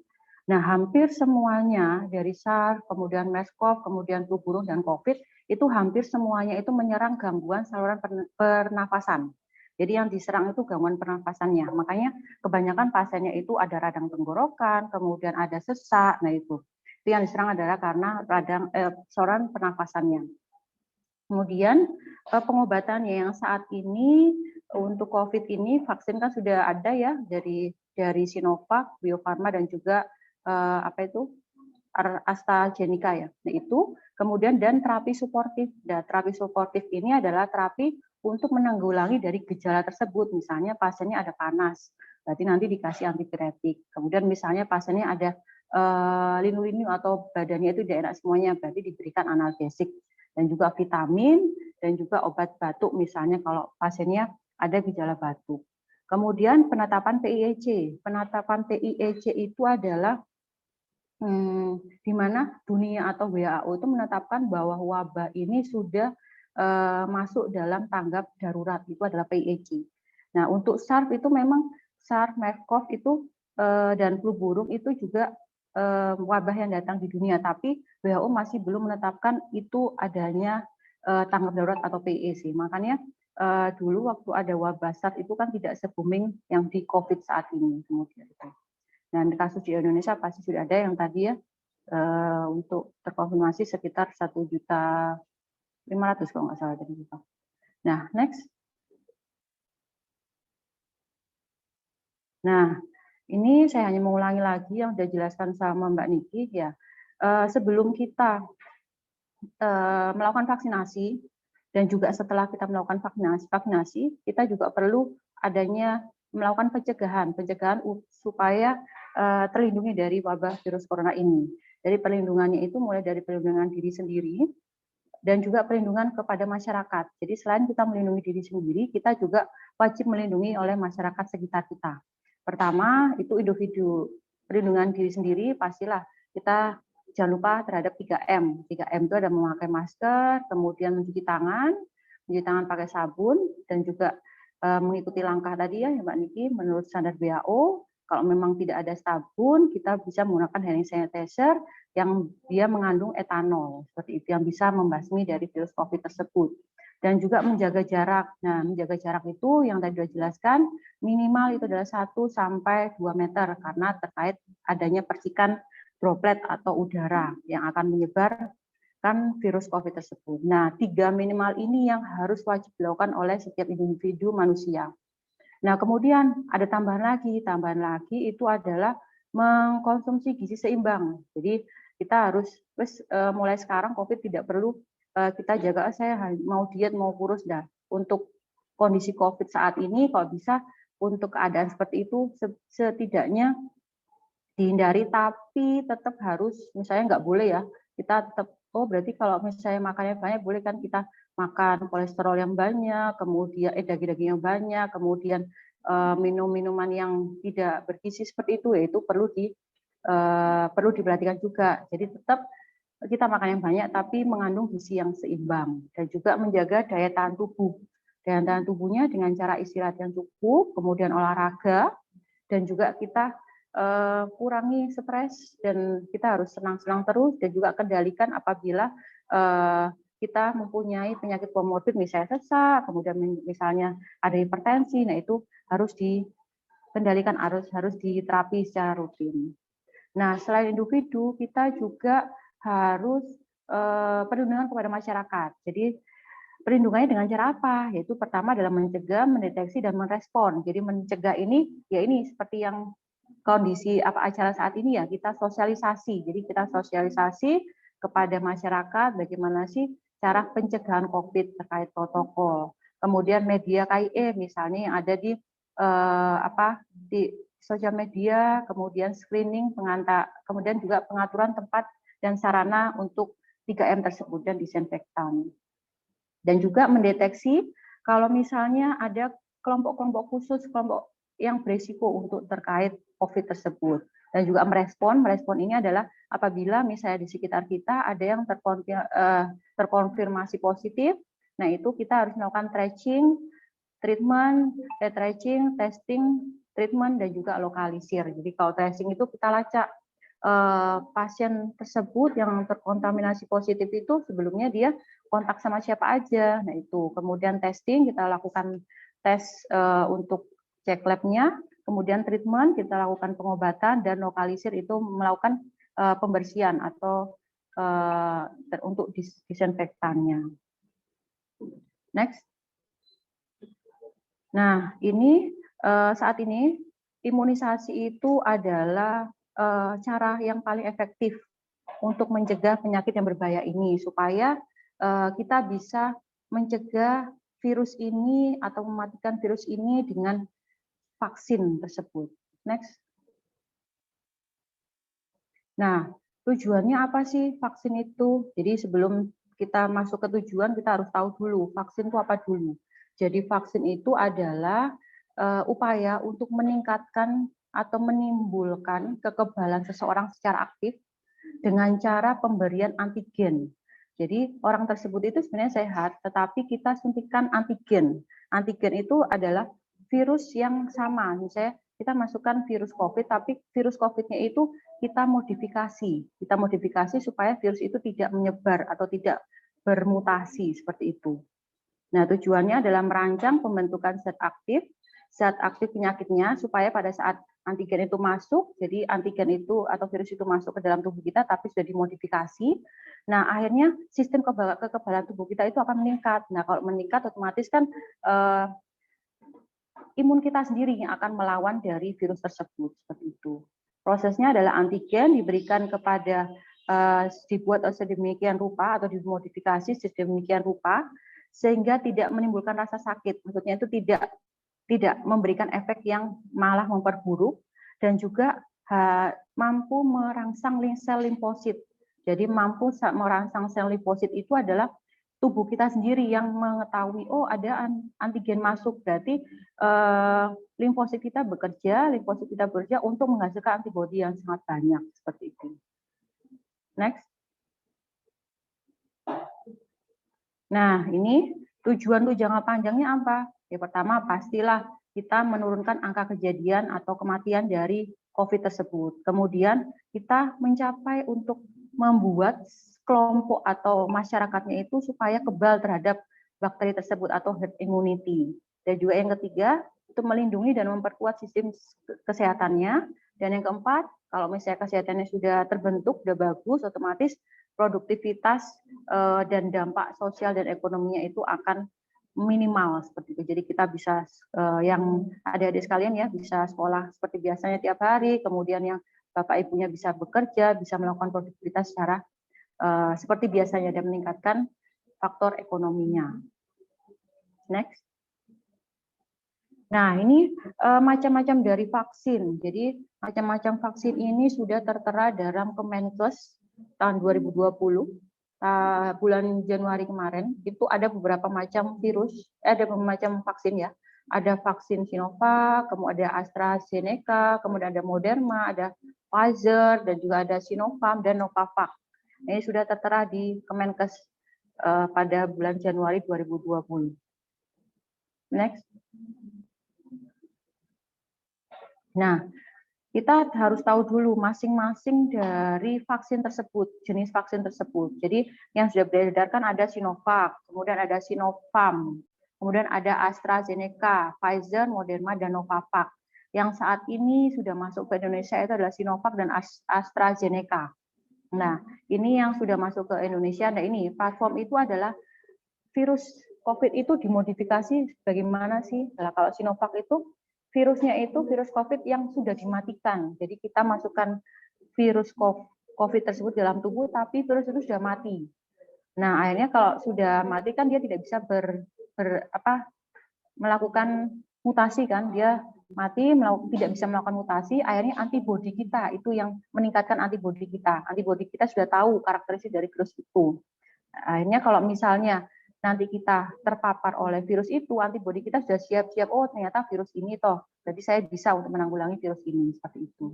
Nah, hampir semuanya dari SARS, kemudian MERS-CoV, kemudian flu burung dan COVID, itu hampir semuanya itu menyerang gangguan saluran pernafasan. Jadi yang diserang itu gangguan pernafasannya. Makanya kebanyakan pasiennya itu ada radang tenggorokan, kemudian ada sesak. Nah, itu yang diserang adalah karena saluran pernafasannya. Kemudian pengobatannya yang saat ini untuk COVID ini vaksin kan sudah ada ya dari Sinovac, Bio Farma dan juga AstraZeneca ya. Nah, itu kemudian dan terapi suportif. Nah, terapi suportif ini adalah terapi untuk menanggulangi dari gejala tersebut. Misalnya pasiennya ada panas, berarti nanti dikasih antipiretik. Kemudian misalnya pasiennya ada linu-linu atau badannya itu tidak enak semuanya, berarti diberikan analgesik dan juga vitamin dan juga obat batuk misalnya kalau pasiennya ada gejala batuk. Kemudian penetapan PIEC. Penetapan PIEC itu adalah di mana dunia atau WHO itu menetapkan bahwa wabah ini sudah masuk dalam tanggap darurat, itu adalah PIEC. Nah, untuk SARS itu memang SARS, MERS-CoV itu dan flu burung itu juga wabah yang datang di dunia, tapi WHO masih belum menetapkan itu adanya tanggap darurat atau PIEC. Makanya dulu waktu ada wabah SARS itu kan tidak se-booming yang di COVID saat ini. Kemudian dan kasus di Indonesia pasti sudah ada yang tadi ya untuk terkonfirmasi sekitar 1.500.000 kalau nggak salah tadi. Nah, next. Nah, ini saya hanya mengulangi lagi yang sudah dijelaskan sama Mbak Niki ya. Sebelum kita melakukan vaksinasi dan juga setelah kita melakukan vaksinasi, kita juga perlu adanya melakukan pencegahan supaya terlindungi dari wabah virus corona ini. Jadi perlindungannya itu mulai dari perlindungan diri sendiri dan juga perlindungan kepada masyarakat. Jadi selain kita melindungi diri sendiri, kita juga wajib melindungi oleh masyarakat sekitar kita. Pertama itu individu, perlindungan diri sendiri pastilah kita jangan lupa terhadap 3M. 3M itu ada memakai masker, kemudian mencuci tangan pakai sabun, dan juga mengikuti langkah tadi ya Mbak Niki, menurut standar WHO, kalau memang tidak ada sabun, kita bisa menggunakan hand sanitizer yang dia mengandung etanol, seperti itu, yang bisa membasmi dari virus COVID tersebut. Dan juga menjaga jarak. Nah, menjaga jarak itu yang tadi sudah jelaskan, minimal itu adalah 1 sampai 2 meter, karena terkait adanya percikan droplet atau udara yang akan menyebarkan virus COVID tersebut. Nah, 3 minimal ini yang harus wajib dilakukan oleh setiap individu manusia. Nah, kemudian ada tambahan lagi itu adalah mengkonsumsi gizi seimbang. Jadi kita harus mulai sekarang COVID tidak perlu kita jaga saya mau diet mau kurus dah. Untuk kondisi COVID saat ini kalau bisa untuk keadaan seperti itu setidaknya dihindari, tapi tetap harus misalnya nggak boleh ya kita tetap berarti kalau misalnya makannya banyak boleh kan kita makan kolesterol yang banyak, kemudian daging-daging yang banyak, kemudian minum minuman yang tidak bergizi seperti itu, yaitu perlu diperhatikan juga. Jadi tetap kita makan yang banyak tapi mengandung gizi yang seimbang, dan juga menjaga daya tahan tubuh. Daya tahan tubuhnya dengan cara istirahat yang cukup, kemudian olahraga, dan juga kita kurangi stres, dan kita harus senang-senang terus, dan juga kendalikan apabila kita mempunyai penyakit komorbid misalnya sesak, kemudian misalnya ada hipertensi, nah itu harus dikendalikan, harus diterapi secara rutin. Nah, selain individu, kita juga harus perlindungan kepada masyarakat. Jadi perlindungannya dengan cara apa? Yaitu pertama adalah mencegah, mendeteksi, dan merespon. Jadi mencegah ini, ya ini seperti yang kondisi acara saat ini ya, kita sosialisasi. Jadi kita sosialisasi kepada masyarakat bagaimana sih cara pencegahan COVID terkait protokol. Kemudian media KIE misalnya yang ada di di sosial media, kemudian screening, kemudian juga pengaturan tempat dan sarana untuk 3M tersebut dan disinfektan. Dan juga mendeteksi kalau misalnya ada kelompok-kelompok khusus, kelompok yang berisiko untuk terkait COVID tersebut. Dan juga merespon ini adalah apabila misalnya di sekitar kita ada yang terkonfirmasi positif, nah itu kita harus melakukan tracing, treatment, tracing, testing, treatment, dan juga lokalisir. Jadi kalau tracing itu kita lacak pasien tersebut yang terkontaminasi positif itu sebelumnya dia kontak sama siapa aja. Nah itu kemudian testing, kita lakukan tes untuk cek labnya, kemudian treatment, kita lakukan pengobatan, dan lokalisir itu melakukan pembersihan atau untuk disinfektannya. Next. Nah ini saat ini imunisasi itu adalah cara yang paling efektif untuk mencegah penyakit yang berbahaya ini, supaya kita bisa mencegah virus ini atau mematikan virus ini dengan vaksin tersebut. Next. Nah, tujuannya apa sih vaksin itu? Jadi sebelum kita masuk ke tujuan, kita harus tahu dulu vaksin itu apa dulu. Jadi vaksin itu adalah upaya untuk meningkatkan atau menimbulkan kekebalan seseorang secara aktif dengan cara pemberian antigen. Jadi orang tersebut itu sebenarnya sehat, tetapi kita suntikan antigen. Antigen itu adalah virus yang sama. Misalnya kita masukkan virus COVID, tapi virus COVID-nya itu kita modifikasi. Kita modifikasi supaya virus itu tidak menyebar atau tidak bermutasi seperti itu. Nah, tujuannya adalah merancang pembentukan zat aktif penyakitnya supaya pada saat antigen itu masuk, jadi antigen itu atau virus itu masuk ke dalam tubuh kita tapi sudah dimodifikasi. Nah, akhirnya sistem kekebalan tubuh kita itu akan meningkat. Nah, kalau meningkat otomatis kan imun kita sendiri yang akan melawan dari virus tersebut seperti itu. Prosesnya adalah antigen diberikan kepada dibuat sedemikian rupa atau dimodifikasi sedemikian rupa sehingga tidak menimbulkan rasa sakit. Maksudnya itu tidak memberikan efek yang malah memperburuk dan juga mampu merangsang sel limfosit. Jadi mampu merangsang sel limfosit itu adalah tubuh kita sendiri yang mengetahui, oh ada antigen masuk, berarti limfosit kita bekerja untuk menghasilkan antibodi yang sangat banyak seperti itu. Next. Nah, ini tujuan jangka panjangnya apa? Yang pertama, pastilah kita menurunkan angka kejadian atau kematian dari COVID tersebut. Kemudian kita mencapai untuk membuat kelompok atau masyarakatnya itu supaya kebal terhadap bakteri tersebut atau herd immunity. Dan juga yang ketiga, itu melindungi dan memperkuat sistem kesehatannya. Dan yang keempat, kalau misalnya kesehatannya sudah terbentuk, sudah bagus, otomatis produktivitas dan dampak sosial dan ekonominya itu akan minimal seperti itu. Jadi kita bisa yang adik-adik sekalian ya bisa sekolah seperti biasanya tiap hari, kemudian yang bapak ibunya bisa bekerja, bisa melakukan produktivitas secara seperti biasanya dan meningkatkan faktor ekonominya. Next. Nah, ini macam-macam dari vaksin. Jadi macam-macam vaksin ini sudah tertera dalam Kemenkes tahun 2020, bulan Januari kemarin, itu ada beberapa macam virus, ada beberapa macam vaksin ya. Ada vaksin Sinovac, kemudian ada AstraZeneca, kemudian ada Moderna, ada Pfizer, dan juga ada Sinopharm dan Novavax. Ini sudah tertera di Kemenkes pada bulan Januari 2020. Next. Nah, kita harus tahu dulu masing-masing dari vaksin tersebut, jenis vaksin tersebut. Jadi yang sudah beredarkan ada Sinovac, kemudian ada Sinopharm, kemudian ada AstraZeneca, Pfizer, Moderna, dan Novavax. Yang saat ini sudah masuk ke Indonesia itu adalah Sinovac dan AstraZeneca. Nah, ini yang sudah masuk ke Indonesia. Nah, ini platform itu adalah virus COVID itu dimodifikasi bagaimana sih? Nah, kalau Sinovac itu virusnya itu virus COVID yang sudah dimatikan. Jadi kita masukkan virus COVID tersebut dalam tubuh, tapi virus itu sudah mati. Nah, akhirnya kalau sudah mati kan dia tidak bisa melakukan mutasi kan, dia mati, tidak bisa melakukan mutasi, akhirnya antibodi kita itu yang meningkatkan antibodi kita. Antibodi kita sudah tahu karakteristik dari virus itu. Akhirnya kalau misalnya nanti kita terpapar oleh virus itu, antibodi kita sudah siap-siap, oh ternyata virus ini toh, jadi saya bisa untuk menanggulangi virus ini, seperti itu.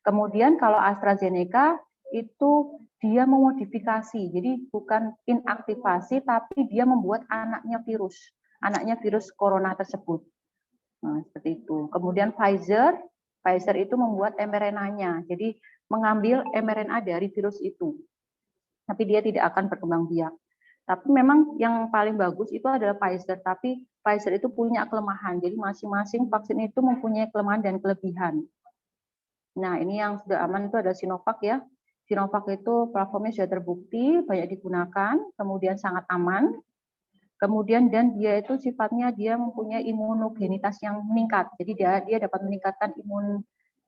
Kemudian kalau AstraZeneca, itu dia memodifikasi, jadi bukan inaktivasi, tapi dia membuat anaknya virus corona tersebut. Nah, seperti itu. Kemudian Pfizer itu membuat mRNA-nya, jadi mengambil mRNA dari virus itu, tapi dia tidak akan berkembang biak. Tapi memang yang paling bagus itu adalah Pfizer, tapi Pfizer itu punya kelemahan. Jadi masing-masing vaksin itu mempunyai kelemahan dan kelebihan. Nah, ini yang sudah aman itu ada Sinovac ya. Sinovac itu platformnya sudah terbukti, banyak digunakan, kemudian sangat aman. Kemudian dan dia itu sifatnya dia mempunyai imunogenitas yang meningkat. Jadi dia dapat meningkatkan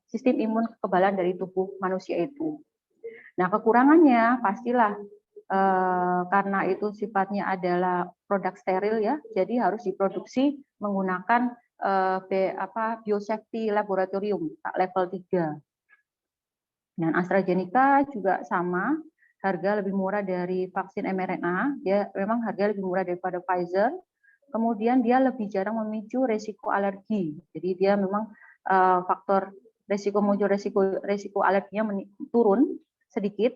sistem imun kekebalan dari tubuh manusia itu. Nah, kekurangannya pastilah karena itu sifatnya adalah produk steril ya, jadi harus diproduksi menggunakan biosafety laboratorium level 3. Dan AstraZeneca juga sama, harga lebih murah dari vaksin mRNA, dia memang harga lebih murah daripada Pfizer. Kemudian dia lebih jarang memicu resiko alergi. Jadi dia memang faktor resiko muncul resiko alerginya turun sedikit,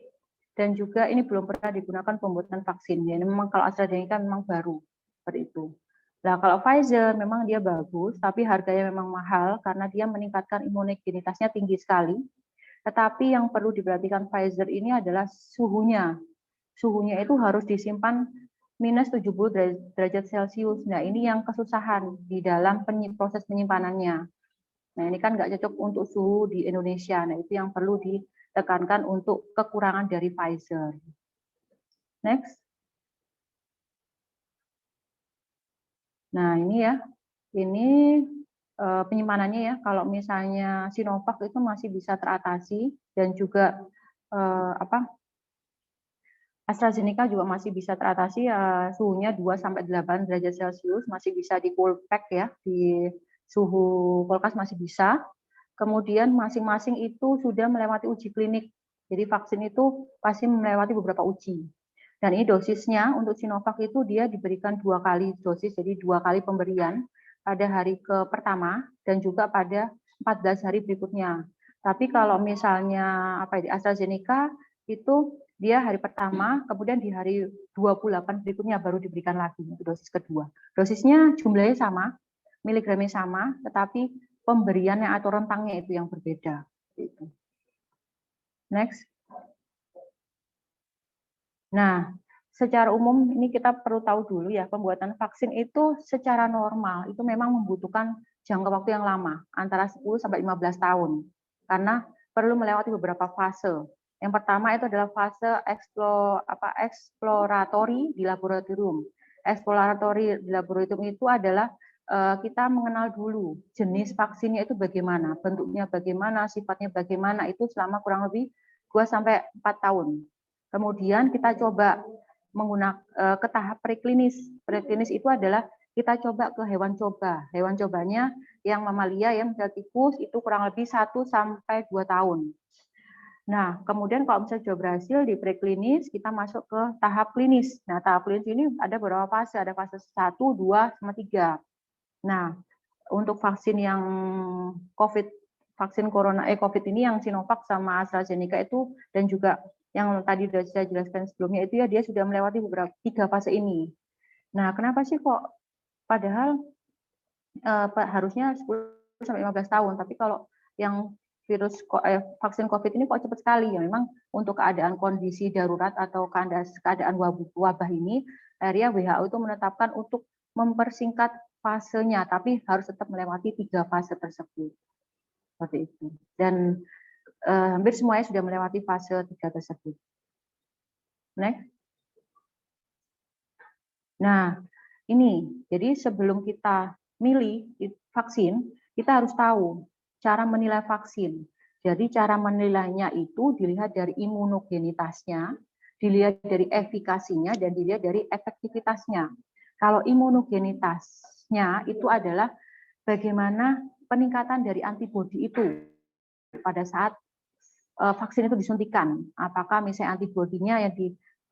dan juga ini belum pernah digunakan pembuatan vaksin. Jadi memang kalau AstraZeneca memang baru seperti itu. Nah, kalau Pfizer memang dia bagus, tapi harganya memang mahal karena dia meningkatkan imunogenitasnya tinggi sekali. Tetapi yang perlu diperhatikan Pfizer ini adalah suhunya. Suhunya itu harus disimpan minus 70 derajat Celcius. Nah, ini yang kesusahan di dalam proses penyimpanannya. Nah, ini kan nggak cocok untuk suhu di Indonesia. Nah, itu yang perlu ditekankan untuk kekurangan dari Pfizer. Next. Nah, ini ya. Ini penyimpanannya ya. Kalau misalnya Sinovac itu masih bisa teratasi, dan juga AstraZeneca juga masih bisa teratasi, suhunya 2-8 derajat Celcius, masih bisa di cool pack ya, di suhu kulkas masih bisa. Kemudian masing-masing itu sudah melewati uji klinik. Jadi vaksin itu pasti melewati beberapa uji. Dan ini dosisnya untuk Sinovac itu dia diberikan 2 kali dosis, jadi 2 kali pemberian pada hari pertama dan juga pada 14 hari berikutnya. Tapi kalau misalnya AstraZeneca itu dia hari pertama, kemudian di hari 28 berikutnya baru diberikan lagi untuk dosis kedua. Dosisnya jumlahnya sama, miligramnya sama, tetapi pemberiannya atau rentangnya itu yang berbeda. Next. Nah, secara umum ini kita perlu tahu dulu ya, pembuatan vaksin itu secara normal itu memang membutuhkan jangka waktu yang lama, antara 10-15 tahun. Karena perlu melewati beberapa fase. Yang pertama itu adalah fase eksploratori di laboratorium. Eksploratori di laboratorium itu adalah kita mengenal dulu jenis vaksinnya itu bagaimana, bentuknya bagaimana, sifatnya bagaimana, itu selama kurang lebih 2-4 tahun. Kemudian kita coba menggunakan ke tahap preklinis. Preklinis itu adalah kita coba ke hewan coba. Hewan cobanya yang mamalia, yang tikus itu kurang lebih 1-2 tahun. Nah, kemudian kalau misalnya sudah berhasil di preklinis, kita masuk ke tahap klinis. Nah, tahap klinis ini ada beberapa fase, ada fase 1, 2, sama 3. Nah, untuk vaksin yang vaksin COVID ini yang Sinovac sama AstraZeneca itu, dan juga yang tadi sudah saya jelaskan sebelumnya itu ya, dia sudah melewati beberapa 3 fase ini. Nah, kenapa sih kok padahal harusnya 10-15 tahun, tapi kalau yang vaksin COVID ini kok cepat sekali ya. Memang untuk keadaan kondisi darurat atau keadaan wabah ini, akhirnya WHO itu menetapkan untuk mempersingkat fasenya, tapi harus tetap melewati 3 fase tersebut. Seperti itu. Dan hampir semuanya sudah melewati fase 3 tersebut. Next. Nah, ini, jadi sebelum kita milih vaksin, kita harus tahu cara menilai vaksin. Jadi cara menilainya itu dilihat dari imunogenitasnya, dilihat dari efikasinya, dan dilihat dari efektivitasnya. Kalau imunogenitasnya itu adalah bagaimana peningkatan dari antibodi itu pada saat vaksin itu disuntikan. Apakah misalnya antibodinya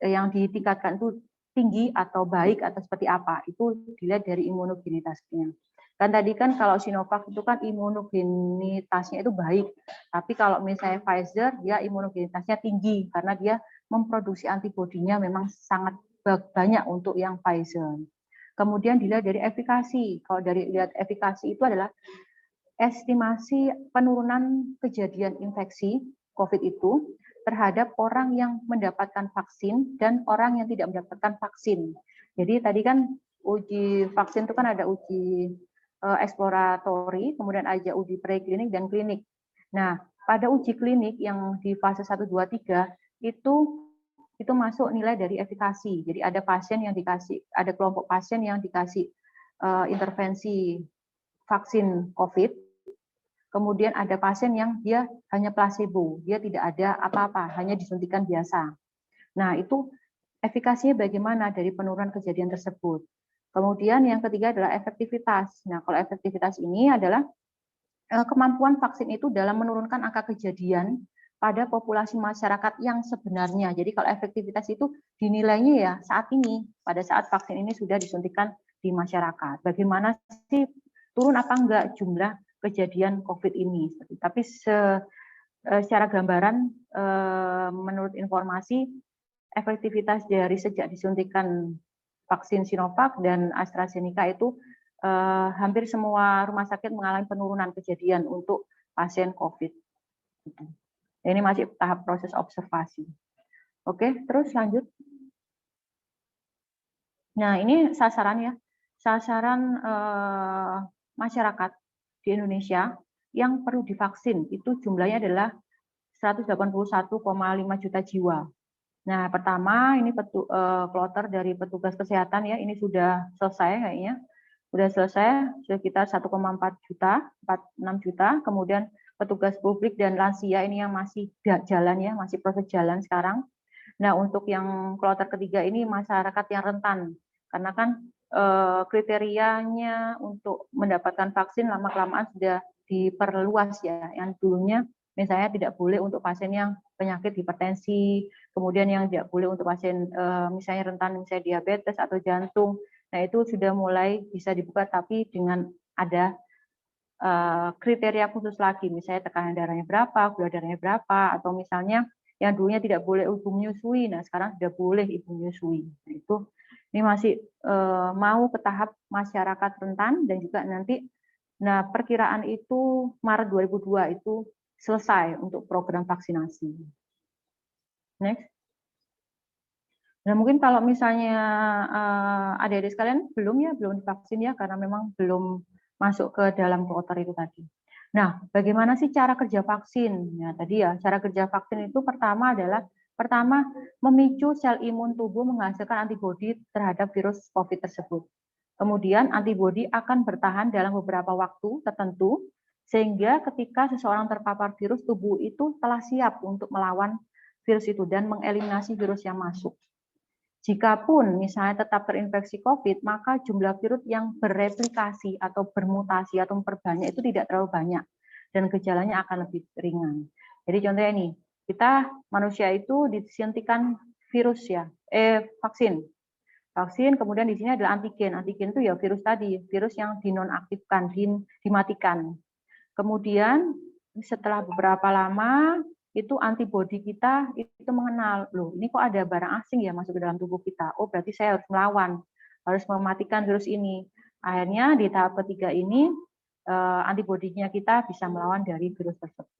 yang ditingkatkan itu tinggi atau baik atau seperti apa, itu dilihat dari imunogenitasnya. Kan tadi kan kalau Sinovac itu kan imunogenitasnya itu baik, tapi kalau misalnya Pfizer dia imunogenitasnya tinggi karena dia memproduksi antibodinya memang sangat banyak untuk yang Pfizer. Kemudian dilihat dari efikasi. Kalau dari lihat efikasi itu adalah estimasi penurunan kejadian infeksi COVID itu terhadap orang yang mendapatkan vaksin dan orang yang tidak mendapatkan vaksin. Jadi tadi kan uji vaksin itu kan ada uji eksploratori, kemudian ada uji preklinik dan klinik. Nah, pada uji klinik yang di fase 1, 2, 3 itu masuk nilai dari efikasi. Jadi ada pasien yang dikasih, ada kelompok pasien yang dikasih intervensi vaksin COVID. Kemudian ada pasien yang dia hanya placebo, dia tidak ada apa-apa, hanya disuntikan biasa. Nah, itu efikasinya bagaimana dari penurunan kejadian tersebut. Kemudian yang ketiga adalah efektivitas. Nah, kalau efektivitas ini adalah kemampuan vaksin itu dalam menurunkan angka kejadian pada populasi masyarakat yang sebenarnya. Jadi kalau efektivitas itu dinilainya ya saat ini, pada saat vaksin ini sudah disuntikan di masyarakat. Bagaimana sih turun apa enggak jumlah kejadian COVID ini? Tapi secara gambaran, menurut informasi, efektivitas dari sejak disuntikan vaksin Sinovac dan AstraZeneca itu hampir semua rumah sakit mengalami penurunan kejadian untuk pasien COVID. Ini masih tahap proses observasi. Oke, terus lanjut. Nah, ini sasaran ya. Sasaran masyarakat di Indonesia yang perlu divaksin itu jumlahnya adalah 181,5 juta jiwa. Nah, pertama ini kloter dari petugas kesehatan ya, ini sudah selesai kayaknya. Sudah selesai sekitar 1,4 juta, 46 juta. Kemudian petugas publik dan lansia ini yang masih jalan ya, masih proses jalan sekarang. Nah, untuk yang kloter ketiga ini masyarakat yang rentan, karena kan kriterianya untuk mendapatkan vaksin lama-kelamaan sudah diperluas ya. Yang dulunya misalnya tidak boleh untuk pasien yang penyakit hipertensi, kemudian yang tidak boleh untuk pasien misalnya rentan misalnya diabetes atau jantung. Nah, itu sudah mulai bisa dibuka, tapi dengan ada kriteria khusus lagi, misalnya tekanan darahnya berapa, gula darahnya berapa, atau misalnya yang dulunya tidak boleh ibu menyusui, nah sekarang sudah boleh ibu menyusui. Nah, itu ini masih mau ke tahap masyarakat rentan dan juga nanti, nah perkiraan itu Maret 2002 itu selesai untuk program vaksinasi. Next. Nah, mungkin kalau misalnya adik-adik sekalian belum divaksin ya, karena memang belum masuk ke dalam kloter itu tadi. Nah, bagaimana sih cara kerja vaksin? Nah, tadi ya, cara kerja vaksin itu pertama memicu sel imun tubuh menghasilkan antibodi terhadap virus COVID tersebut. Kemudian antibodi akan bertahan dalam beberapa waktu tertentu, sehingga ketika seseorang terpapar virus, tubuh itu telah siap untuk melawan virus itu dan mengeliminasi virus yang masuk. Jikapun misalnya tetap terinfeksi COVID, maka jumlah virus yang bereplikasi atau bermutasi atau memperbanyak itu tidak terlalu banyak dan gejalanya akan lebih ringan. Jadi contohnya ini, kita manusia itu disuntikan virus ya, vaksin. Vaksin, kemudian di sini adalah antigen. Antigen itu ya virus tadi, virus yang dinonaktifkan, dimatikan. Kemudian setelah beberapa lama itu antibodi kita itu mengenal, loh ini kok ada barang asing ya masuk ke dalam tubuh kita, oh berarti saya harus melawan, harus mematikan virus ini. Akhirnya di tahap ketiga ini antibodinya kita bisa melawan dari virus tersebut.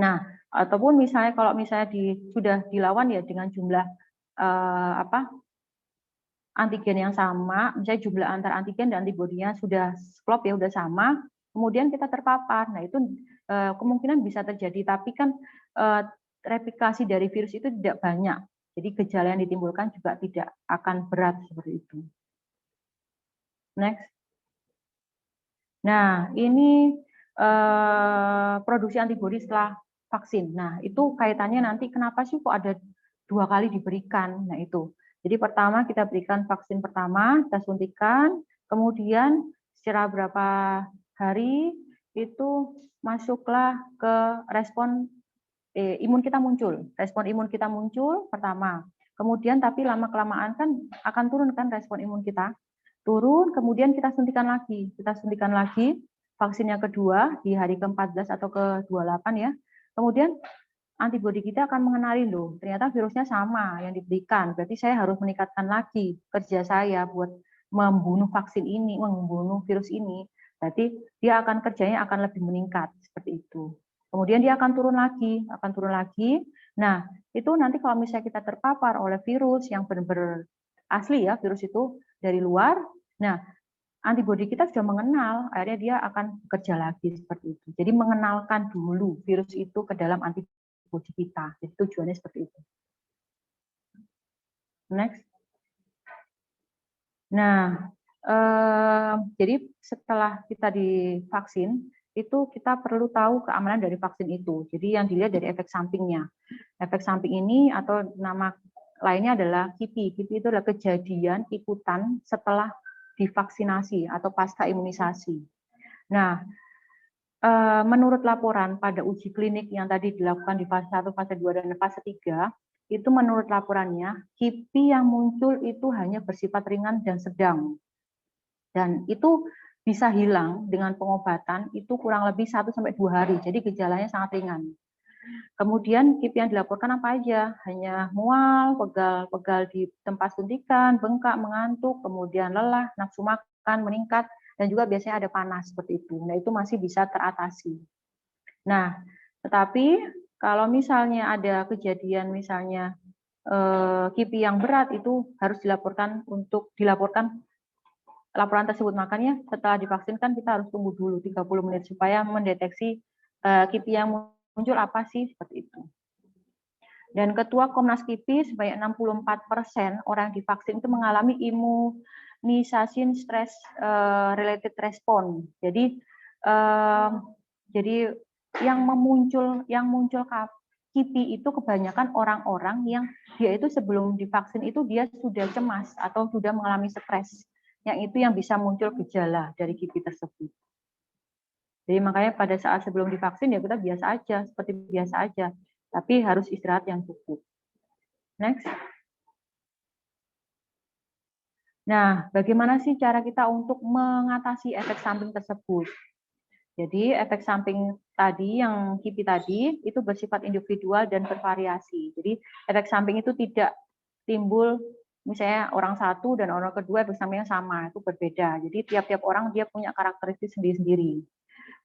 Nah, ataupun misalnya kalau misalnya sudah dilawan ya dengan jumlah antigen yang sama, misalnya jumlah antar antigen dan antibodinya sudah klop ya, sudah sama, kemudian kita terpapar. Nah, itu kemungkinan bisa terjadi, tapi kan replikasi dari virus itu tidak banyak. Jadi gejala yang ditimbulkan juga tidak akan berat seperti itu. Next. Nah, ini produksi antibodi setelah vaksin. Nah, itu kaitannya nanti kenapa sih kok ada 2 kali diberikan. Nah, itu. Jadi pertama kita berikan vaksin pertama, kita suntikan, kemudian secara berapa hari itu masuklah ke respon imun kita muncul. Respon imun kita muncul pertama. Kemudian tapi lama-kelamaan kan akan turun kan respon imun kita. Turun, kemudian kita suntikan lagi. Kita suntikan lagi vaksin yang kedua di hari ke-14 atau ke-28 ya. Kemudian antibodi kita akan mengenali loh, ternyata virusnya sama yang diberikan. Berarti saya harus meningkatkan lagi kerja saya buat membunuh vaksin ini, membunuh virus ini. Berarti dia akan kerjanya akan lebih meningkat seperti itu. Kemudian dia akan turun lagi. Nah, itu nanti kalau misalnya kita terpapar oleh virus yang benar-benar asli ya, virus itu dari luar, nah antibodi kita sudah mengenal, akhirnya dia akan bekerja lagi seperti itu. Jadi mengenalkan dulu virus itu ke dalam antibodi kita. Jadi tujuannya seperti itu. Next. Nah, jadi setelah kita divaksin, itu kita perlu tahu keamanan dari vaksin itu. Jadi yang dilihat dari efek sampingnya. Efek samping ini atau nama lainnya adalah KIPI. KIPI itu adalah kejadian ikutan setelah divaksinasi atau pasca imunisasi. Nah, menurut laporan pada uji klinik yang tadi dilakukan di fase 1, fase 2, dan fase 3, itu menurut laporannya, KIPI yang muncul itu hanya bersifat ringan dan sedang. Dan itu bisa hilang dengan pengobatan itu kurang lebih 1-2 hari, jadi gejalanya sangat ringan. Kemudian KIPI yang dilaporkan apa aja? Hanya mual, pegal di tempat suntikan, bengkak, mengantuk, kemudian lelah, nafsu makan meningkat, dan juga biasanya ada panas seperti itu. Nah, itu masih bisa teratasi. Nah, tetapi kalau misalnya ada kejadian misalnya KIPI yang berat itu harus dilaporkan laporan tersebut. Makanya setelah divaksinkan kita harus tunggu dulu 30 menit supaya mendeteksi KIPI yang muncul apa sih seperti itu. Dan Ketua Komnas KIPI sebanyak 64% orang yang divaksin itu mengalami imunisasi stress related response. Jadi yang muncul KIPI itu kebanyakan orang-orang yang dia itu sebelum divaksin itu dia sudah cemas atau sudah mengalami stres. Yang itu yang bisa muncul gejala dari KIPI tersebut. Jadi makanya pada saat sebelum divaksin ya kita biasa aja, seperti biasa aja. Tapi harus istirahat yang cukup. Next. Nah, bagaimana sih cara kita untuk mengatasi efek samping tersebut? Jadi efek samping tadi yang KIPI tadi itu bersifat individual dan bervariasi. Jadi efek samping itu tidak timbul misalnya orang satu dan orang kedua efek sampingnya sama, itu berbeda. Jadi tiap-tiap orang dia punya karakteristik sendiri-sendiri.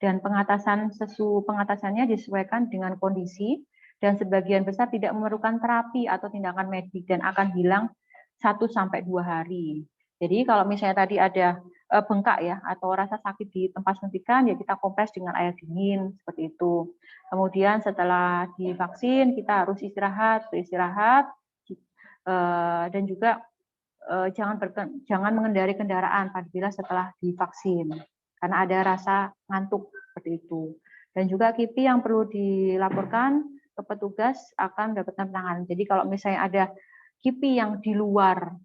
Dan pengatasannya disesuaikan dengan kondisi dan sebagian besar tidak memerlukan terapi atau tindakan medik dan akan hilang 1-2 hari. Jadi kalau misalnya tadi ada bengkak ya atau rasa sakit di tempat suntikan ya kita kompres dengan air dingin seperti itu. Kemudian setelah divaksin kita harus beristirahat dan juga jangan mengendarai kendaraan apabila setelah divaksin karena ada rasa ngantuk seperti itu. Dan juga KIPI yang perlu dilaporkan ke petugas akan mendapatkan penanganan. Jadi kalau misalnya ada KIPI yang di luar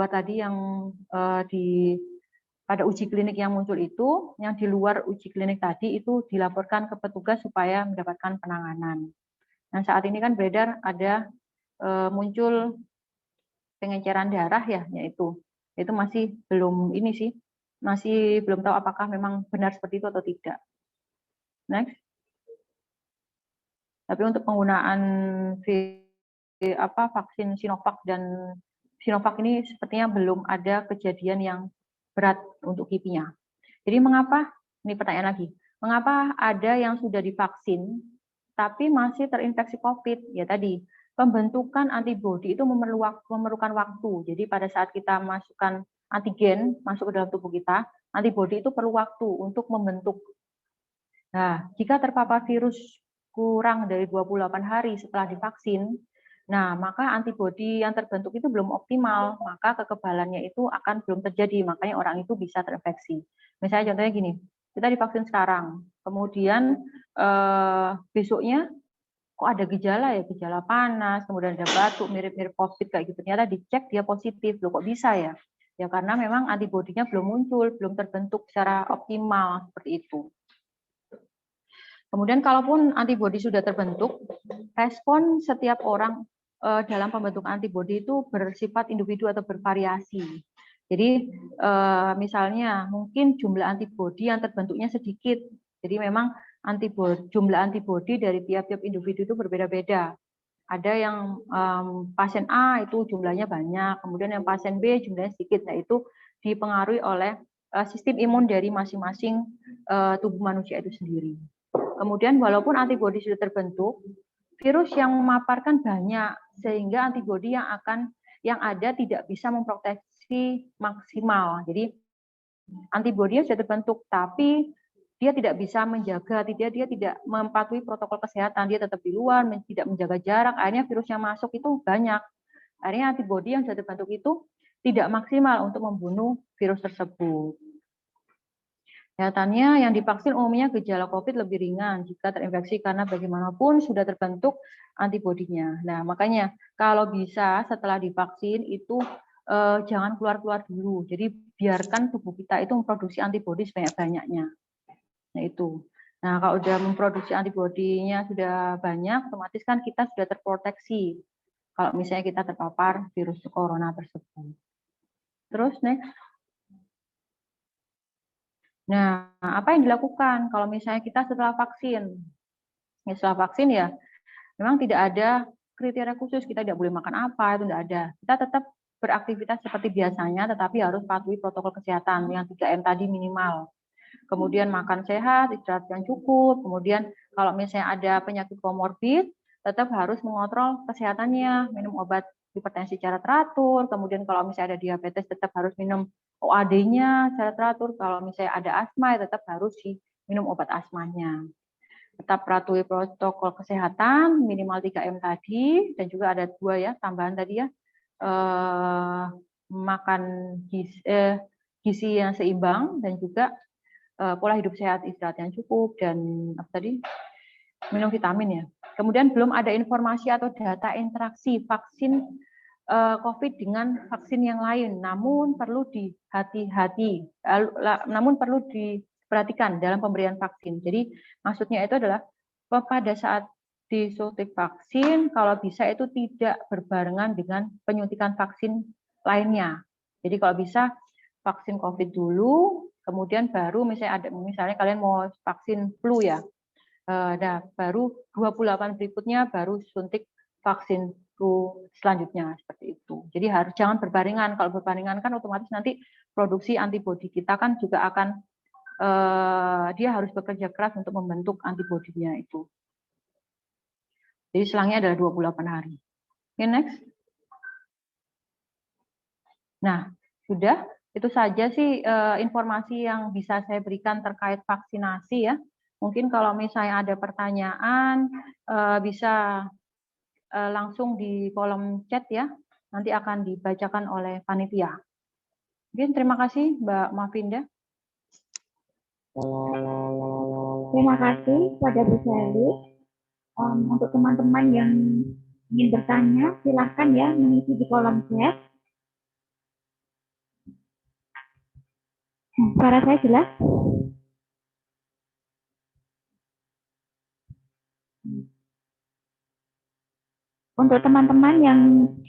tadi yang pada uji klinik yang muncul itu, yang di luar uji klinik tadi itu dilaporkan ke petugas supaya mendapatkan penanganan. Nah saat ini kan beredar ada muncul pengenceran darah ya, yaitu masih belum ini sih, masih belum tahu apakah memang benar seperti itu atau tidak. Next. Tapi untuk penggunaan vaksin Sinovac dan Sinovac ini sepertinya belum ada kejadian yang berat untuk KIPI-nya. Jadi mengapa, ini pertanyaan lagi, mengapa ada yang sudah divaksin tapi masih terinfeksi COVID? Ya tadi, pembentukan antibodi itu memerlukan waktu. Jadi pada saat kita masukkan antigen masuk ke dalam tubuh kita, antibodi itu perlu waktu untuk membentuk. Nah, jika terpapar virus kurang dari 28 hari setelah divaksin, nah maka antibodi yang terbentuk itu belum optimal, maka kekebalannya itu akan belum terjadi, makanya orang itu bisa terinfeksi. Misalnya contohnya gini, kita divaksin sekarang, kemudian besoknya kok ada gejala ya, gejala panas, kemudian ada batuk, mirip-mirip COVID kayak gitu, ternyata dicek dia positif, loh kok bisa ya? Ya karena memang antibodinya belum muncul, belum terbentuk secara optimal seperti itu. Kemudian kalaupun antibodi sudah terbentuk, respon setiap orang dalam pembentukan antibodi itu bersifat individu atau bervariasi. Jadi misalnya mungkin jumlah antibodi yang terbentuknya sedikit. Jadi memang jumlah antibodi dari tiap-tiap individu itu berbeda-beda. Ada yang pasien A itu jumlahnya banyak, kemudian yang pasien B jumlahnya sedikit. Nah itu dipengaruhi oleh sistem imun dari masing-masing tubuh manusia itu sendiri. Kemudian walaupun antibodi sudah terbentuk, virus yang memaparkan banyak sehingga antibodi yang ada tidak bisa memproteksi maksimal. Jadi antibodinya sudah terbentuk tapi dia tidak bisa menjaga, dia tidak mematuhi protokol kesehatan, dia tetap di luar, tidak menjaga jarak, akhirnya virus yang masuk itu banyak. Akhirnya antibodi yang sudah terbentuk itu tidak maksimal untuk membunuh virus tersebut. Nyatanya yang divaksin umumnya gejala COVID lebih ringan jika terinfeksi karena bagaimanapun sudah terbentuk antibodinya. Nah, makanya kalau bisa setelah divaksin itu jangan keluar-keluar dulu. Jadi biarkan tubuh kita itu memproduksi antibodi sebanyak-banyaknya. Nah itu. Nah kalau udah memproduksi antibodinya sudah banyak, otomatis kan kita sudah terproteksi kalau misalnya kita terpapar virus corona tersebut. Terus next. Nah, apa yang dilakukan kalau misalnya kita setelah vaksin? Ya, setelah vaksin ya, memang tidak ada kriteria khusus, kita tidak boleh makan apa, itu tidak ada. Kita tetap beraktivitas seperti biasanya, tetapi harus patuhi protokol kesehatan, yang 3M tadi minimal. Kemudian makan sehat, istirahat yang cukup, kemudian kalau misalnya ada penyakit komorbid, tetap harus mengontrol kesehatannya, minum obat hipertensi secara teratur, kemudian kalau misalnya ada diabetes tetap harus minum OAD-nya secara teratur, kalau misalnya ada asma tetap harus minum obat asmanya. Tetap patuhi protokol kesehatan minimal 3M tadi, dan juga ada 2 ya tambahan tadi ya, makan gizi yang seimbang, dan juga pola hidup sehat, istirahat yang cukup, dan apa tadi, minum vitamin ya. Kemudian belum ada informasi atau data interaksi vaksin COVID dengan vaksin yang lain, namun perlu diperhatikan dalam pemberian vaksin. Jadi maksudnya itu adalah pada saat disuntik vaksin, kalau bisa itu tidak berbarengan dengan penyuntikan vaksin lainnya. Jadi kalau bisa vaksin COVID dulu, kemudian baru misalnya kalian mau vaksin flu ya, nah baru 28 berikutnya baru suntik vaksin flu selanjutnya, seperti itu. Jadi jangan berbarengan. Kalau berbarengan kan otomatis nanti produksi antibodi kita kan juga akan dia harus bekerja keras untuk membentuk antibodinya itu. Jadi selangnya adalah 28 hari. Oke, next. Nah, sudah. Itu saja sih informasi yang bisa saya berikan terkait vaksinasi ya. Mungkin kalau misalnya ada pertanyaan bisa langsung di kolom chat ya. Nanti akan dibacakan oleh panitia. Mungkin terima kasih Mbak Mavinda. Terima kasih kepada Bu Sally. Untuk teman-teman yang ingin bertanya, silahkan ya mengisi di kolom chat. Suara saya jelas? Untuk teman-teman yang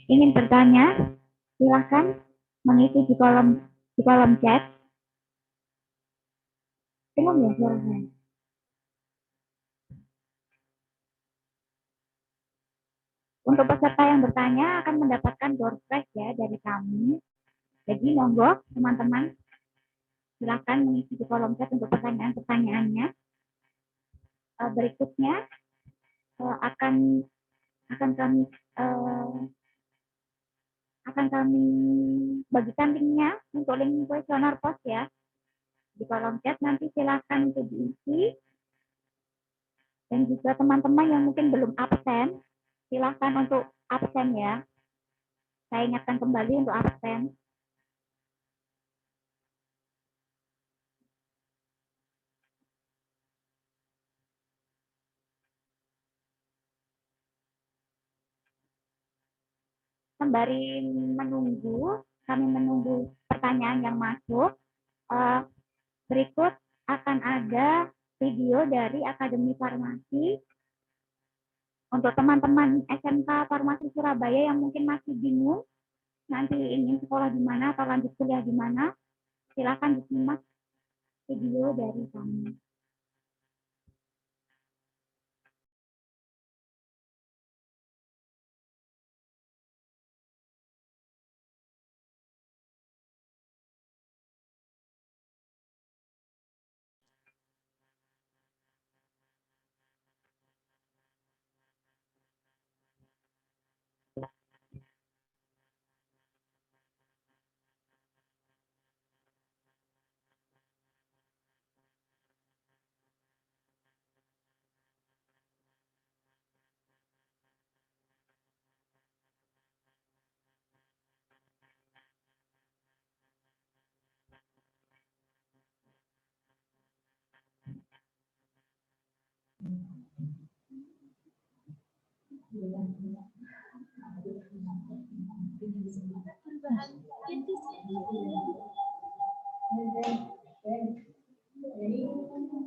ingin bertanya, silahkan mengisi di kolom chat. Dengar ya suara saya? Untuk peserta yang bertanya akan mendapatkan door prize ya dari kami. Jadi monggo teman-teman silakan mengisi di kolom chat untuk pertanyaan-pertanyaannya. Berikutnya akan kami bagikan linknya untuk link kuesioner pos ya di kolom chat, nanti silakan itu diisi. Dan juga teman-teman yang mungkin belum absen, silakan untuk absen ya. Saya ingatkan kembali untuk absen. Sembari kami menunggu pertanyaan yang masuk, berikut akan ada video dari Akademi Farmasi. Untuk teman-teman SMK Farmasi Surabaya yang mungkin masih bingung, nanti ingin sekolah di mana atau lanjut kuliah di mana, silakan disimak video dari kami.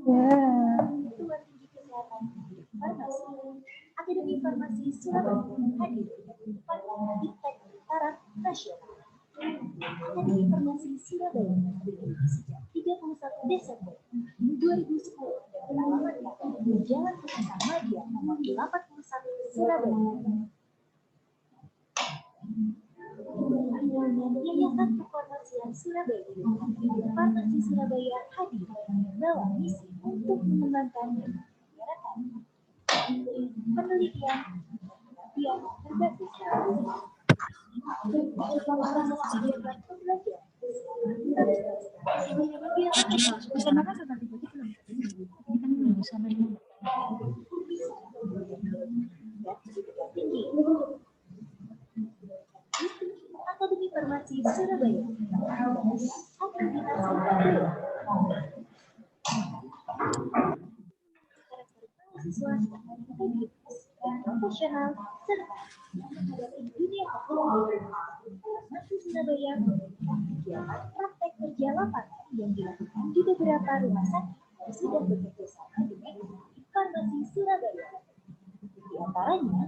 Ketua Tinggi Kesehatan Farmasi Akademi Farmasi Surabaya hadir pada Iptek Taraf Nasional. Akademi Farmasi Surabaya berdiri sejak 31 Desember 2010 dan beralamatkan di Jalan Kusuma Madia nomor 81 Surabaya. Yayasan Kefarmasian Surabaya dan Farmasi Surabaya hadir membawa misi untuk mengembangkan dan menyelenggarakan penelitian yang berbasis Akademi Farmasi Surabaya. Mahasiswa integritas dan profesional serta menghadapi dunia Farmasi Surabaya kegiatan praktek kerja lapangan yang dilakukan di beberapa rumah sakit yang sudah bekerja sama dengan Farmasi Surabaya. Di antaranya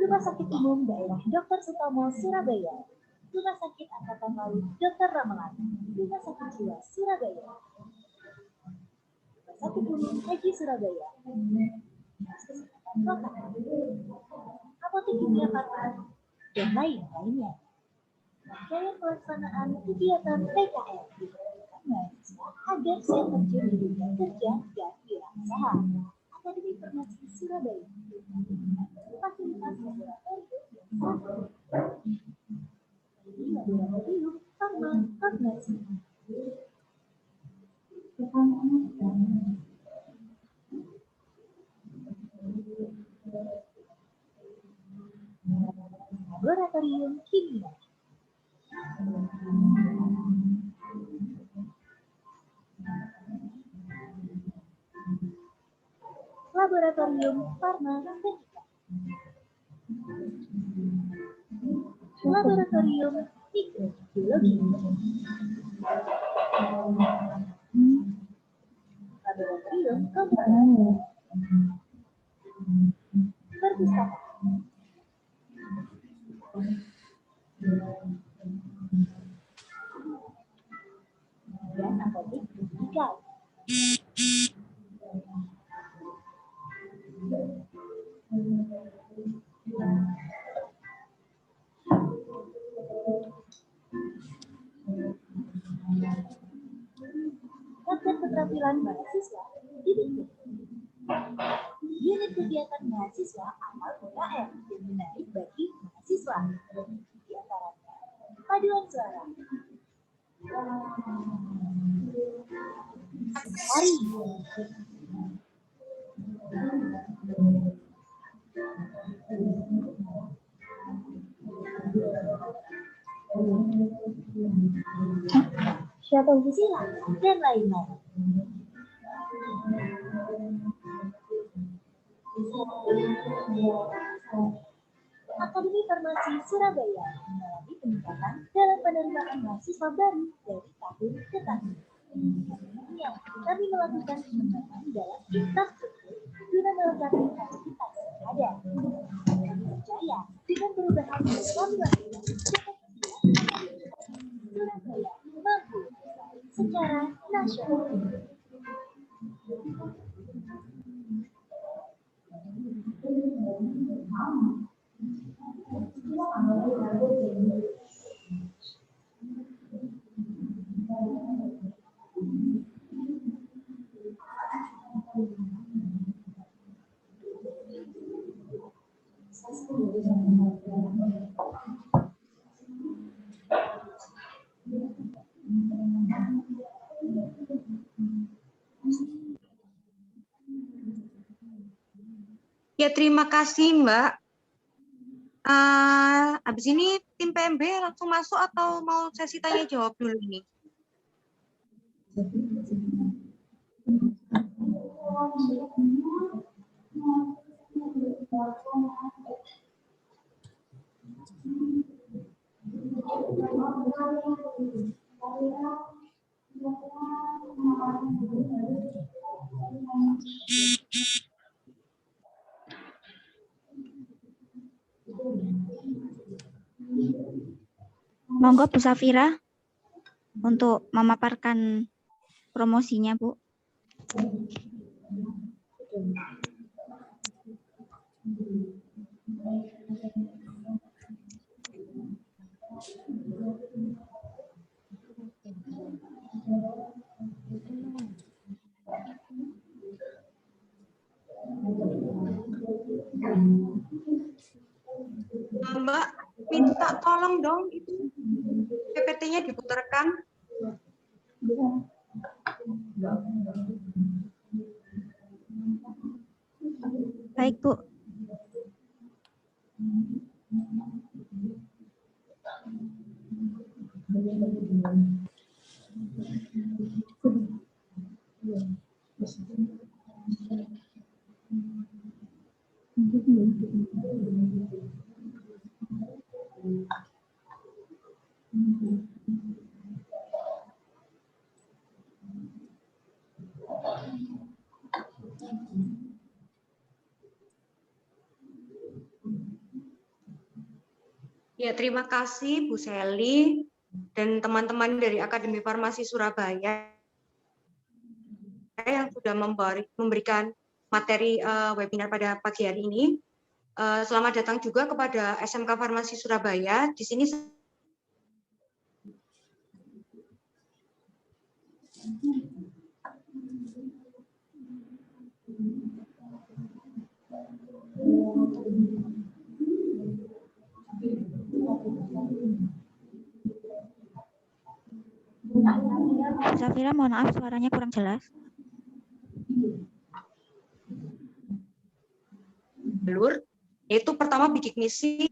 Rumah Sakit Umum Daerah Dr. Sutomo Surabaya, Rumah Sakit Angkatan Laut Dr. Ramelan, Rumah Sakit Jiwa Surabaya, Rumah Sakit Umum Haji Surabaya, Dinas Kesehatan Kota, Apotek Kimia Farma, dan lain-lainnya. Rangkaian pelaksanaan kegiatan PKL diperlukan mahasiswa agar siap terjun di dunia kerja dan wirausaha. Akademi Farmasi Surabaya fasilitas laboratorium laboratorium farmasi. Laboratorium kimia. Laboratorium farmasetika. Laboratorium mikrobiologi. Laboratorium komputer. Perpustakaan. Dan apotek digital. Kapten keterampilan mahasiswa dibentuk. Unit kegiatan mahasiswa amal UKM yang menarik bagi mahasiswa. Di antaranya paduan suara, hari, shuttle silat, dan lain-lain. Akademi Farmasi Surabaya mengalami peningkatan dalam penerimaan mahasiswa baru dari tahun ke tahun. Yang kami melakukan pengembangan dalam infrastruktur guna melengkapi fasilitas yang ada. Kami percaya dengan perubahan yang kami lakukan, Surabaya mampu bersaing secara nasional. Ya, terima kasih, Mbak. Habis ini tim PMB langsung masuk atau mau sesi tanya jawab dulu ini? Monggo Bu Safira untuk memaparkan promosinya, Bu. Mbak, minta tolong dong itu PPT-nya diputarkan. Baik, Bu. Ya, terima kasih Bu Seli dan teman-teman dari Akademi Farmasi Surabaya yang sudah memberikan materi webinar pada pagi hari ini. Selamat datang juga kepada SMK Farmasi Surabaya. Di sini Bu Safira, mohon maaf suaranya kurang jelas. jalur, yaitu pertama bidik misi.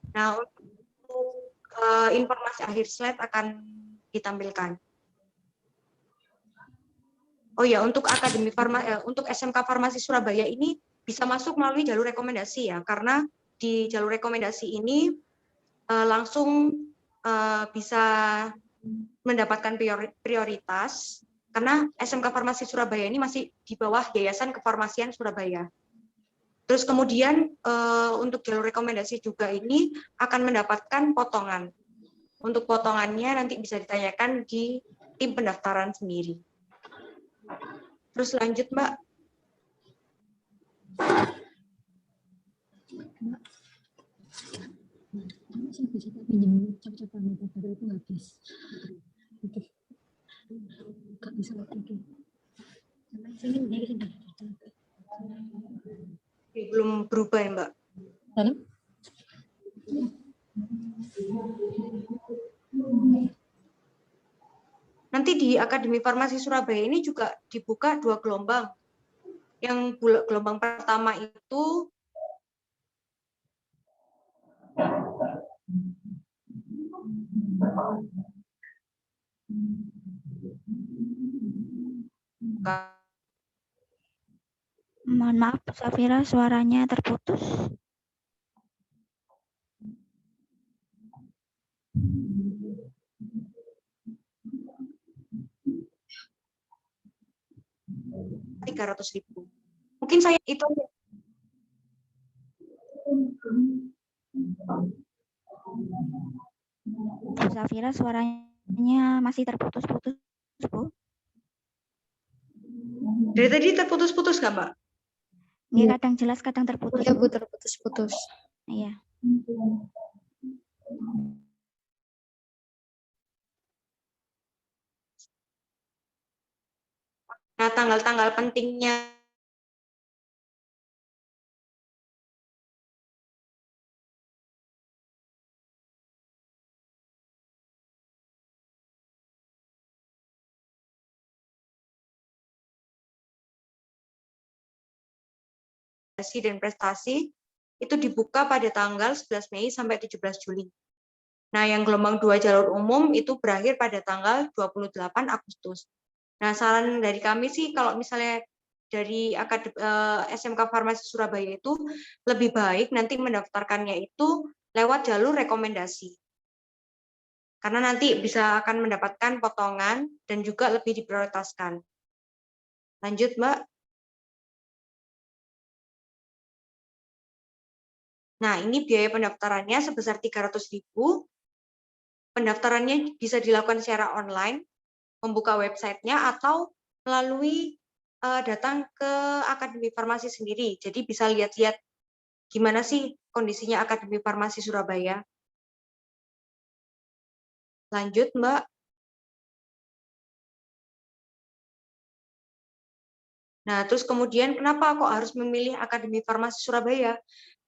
Nah, untuk informasi akhir slide akan ditampilkan. Oh ya, untuk Akademi untuk SMK Farmasi Surabaya ini bisa masuk melalui jalur rekomendasi ya, karena di jalur rekomendasi ini langsung bisa mendapatkan prioritas karena SMK Farmasi Surabaya ini masih di bawah Yayasan Kefarmasian Surabaya. Terus kemudian untuk jalur rekomendasi juga ini akan mendapatkan potongan. Untuk potongannya nanti bisa ditanyakan di tim pendaftaran sendiri. Terus lanjut, Mbak. Saya bisa pinjam cap-capan metode itu habis. Oke. Nggak bisa lagi. Belum berubah ya, Mbak? Dalam? Nanti di Akademi Farmasi Surabaya ini juga dibuka 2 gelombang. Yang gelombang pertama itu Mohon maaf, Bu Safira, suaranya terputus. Rp300.000. Mungkin saya itu Bu Safira, suaranya masih terputus-putus, Bu. dari tadi terputus-putus nggak, Mbak? Ini kadang jelas, kadang terputus. Ya, Bu, terputus-putus. Iya. Nah, tanggal-tanggal pentingnya dan prestasi itu dibuka pada tanggal 11 Mei sampai 17 Juli. Nah, yang gelombang 2 jalur umum itu berakhir pada tanggal 28 Agustus. Nah, saran dari kami sih kalau misalnya dari SMK Farmasi Surabaya itu lebih baik nanti mendaftarkannya itu lewat jalur rekomendasi. karena nanti bisa akan mendapatkan potongan dan juga lebih diprioritaskan. Lanjut, Mbak. Nah, ini biaya pendaftarannya sebesar 300.000. Pendaftarannya bisa dilakukan secara online, membuka websitenya, atau melalui datang ke Akademi Farmasi sendiri. Jadi bisa lihat-lihat gimana sih kondisinya Akademi Farmasi Surabaya. Lanjut, Mbak. Nah, terus kemudian kenapa kok harus memilih Akademi Farmasi Surabaya?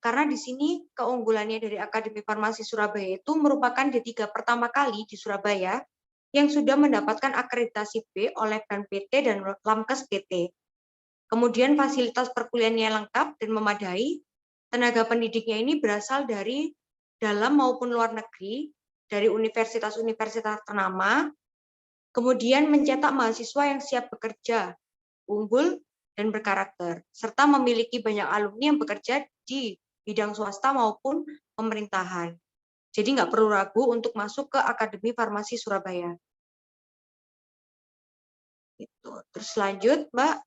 Karena di sini keunggulannya dari Akademi Farmasi Surabaya itu merupakan D3 pertama kali di Surabaya yang sudah mendapatkan akreditasi B oleh BAN PT dan Lamkes PT. Kemudian fasilitas perkuliahannya lengkap dan memadai. Tenaga pendidiknya ini berasal dari dalam maupun luar negeri, dari universitas-universitas ternama, kemudian mencetak mahasiswa yang siap bekerja, unggul, dan berkarakter, serta memiliki banyak alumni yang bekerja di bidang swasta maupun pemerintahan. Jadi nggak perlu ragu untuk masuk ke Akademi Farmasi Surabaya. Gitu. Terus lanjut, Mbak.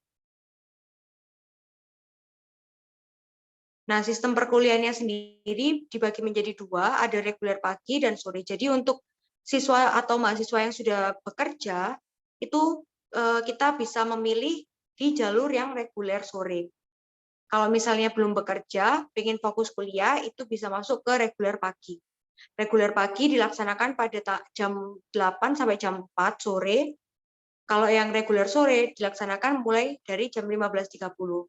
Nah, sistem perkuliahannya sendiri dibagi menjadi 2, ada reguler pagi dan sore. Jadi untuk siswa atau mahasiswa yang sudah bekerja, itu kita bisa memilih di jalur yang reguler sore. Kalau misalnya belum bekerja, ingin fokus kuliah, itu bisa masuk ke reguler pagi. Reguler pagi dilaksanakan pada jam 8 sampai jam 4 sore. Kalau yang reguler sore dilaksanakan mulai dari jam 15.30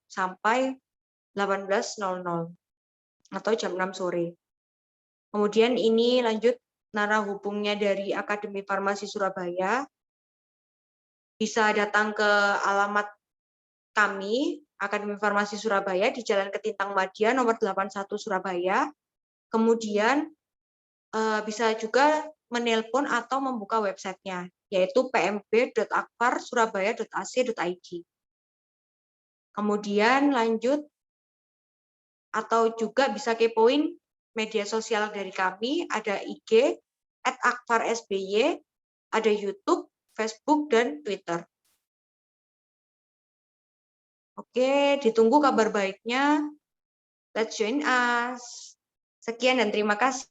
sampai 18.00 atau jam 6 sore. Kemudian ini lanjut narah hubungnya dari Akademi Farmasi Surabaya. Bisa datang ke alamat kami, Akademi Farmasi Surabaya, di Jalan Ketintang Madia, nomor 81 Surabaya. Kemudian bisa juga menelpon atau membuka websitenya, yaitu pmb.akfarsurabaya.ac.id. Kemudian lanjut, atau juga bisa kepoin media sosial dari kami, ada IG, @akfarsby, ada YouTube, Facebook, dan Twitter. Oke, ditunggu kabar baiknya. Let's join us. Sekian dan terima kasih.